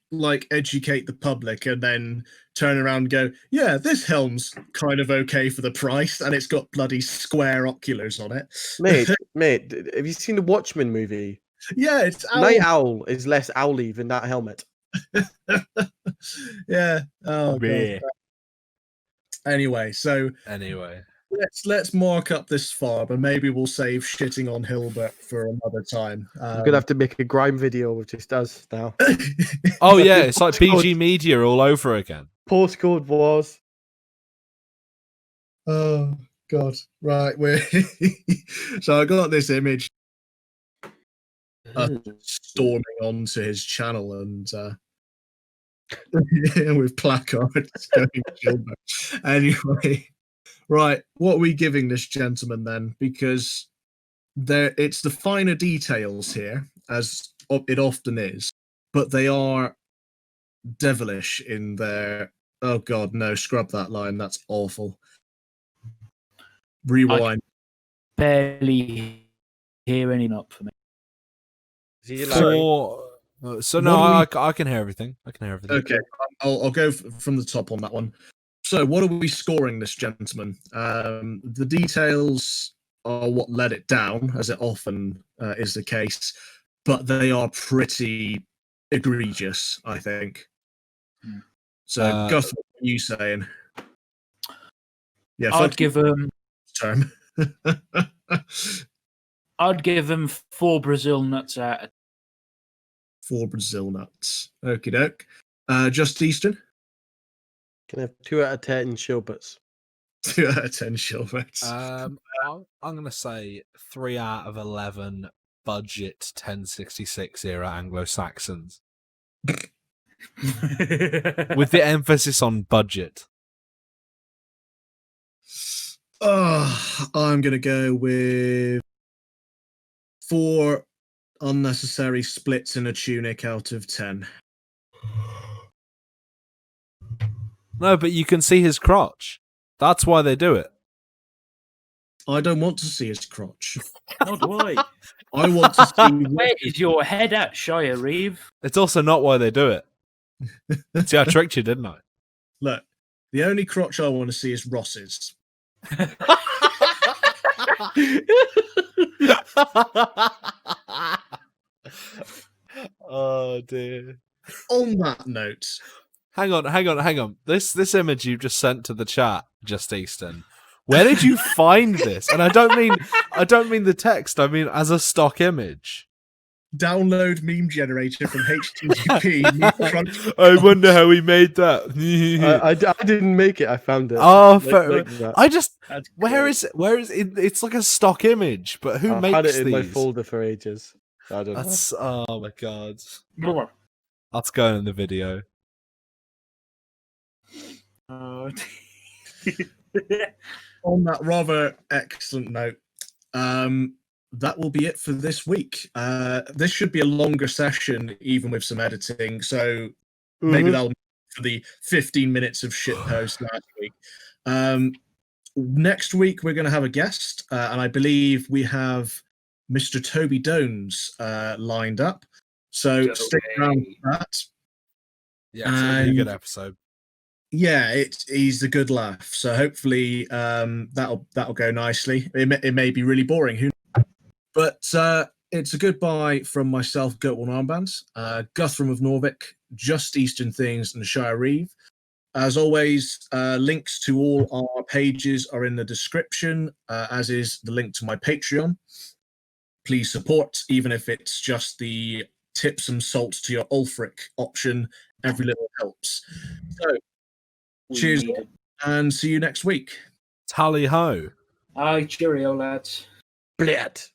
educate the public and then turn around and go, yeah, this helm's kind of okay for the price, and it's got bloody square oculars on it. Mate, have you seen the Watchmen movie? Yeah, it's Night Owl is less owly than that helmet. Yeah. Oh, God. Anyway, let's mark up this far, but maybe we'll save shitting on Hilbert for another time. We're gonna have to make a grime video with just us now. Oh yeah, it's like BG Media all over again. Postcode wars. Oh God! Right, we're so I got this image storming onto his channel and with placards going Gilbert. Anyway, right, what are we giving this gentleman then? Because it's the finer details here, as it often is, but they are devilish in their. Oh God, no! Scrub that line. That's awful. Rewind. Barely hear any up for me. So no, I can hear everything. I can hear everything. Okay, I'll go from the top on that one. So, what are we scoring this gentleman? The details are what let it down, as it often is the case, but they are pretty egregious, I think. So, Gus, what are you saying? Yeah, I'd give him. Term. I'd give him 4 Brazil nuts out of 4 Brazil nuts. Okie doke. Just Eastern. Can I have 2 out of 10 Shilberts? 2 out of 10 Shilberts. I'm gonna say 3 out of 11 budget 1066 era Anglo-Saxons. With the emphasis on budget. I'm gonna go with 4 unnecessary splits in a tunic out of 10. No, but you can see his crotch. That's why they do it. I don't want to see his crotch. Not why. I want to see. Where is your head at, Shire Reeve? It's also not why they do it. See, I tricked you, didn't I? Look, the only crotch I want to see is Ross's. Oh dear. On that note, hang on. This image you just sent to the chat, Just Eastern. Where did you find this? And I don't mean the text. I mean as a stock image. Download meme generator from HTTP. I wonder how he made that. I didn't make it. I found it. Oh, fair. I just. That's Where great. is it? Where is it? It's like a stock image, but who I've makes had it in these? my folder for ages. I don't That's oh my god. More. That's going in the video. Oh, On that rather excellent note, that will be it for this week. This should be a longer session, even with some editing. So maybe that'll be for the 15 minutes of shit post last week. Next week we're going to have a guest, and I believe we have Mr. Toby Dones lined up. So stick around for that. Yeah, it's gonna be a good episode. Yeah, he's a good laugh. So hopefully that'll go nicely. It may be really boring. Who knows? But it's a goodbye from myself, Goatworn Armbands, Guthrum of Norvik, Just Eastern Things, and Shire Reeve. As always, links to all our pages are in the description, as is the link to my Patreon. Please support, even if it's just the tips and salts to your Ulfric option. Every little helps. So, cheers, and see you next week. Tally ho. Aye, cheerio, lads. Blit.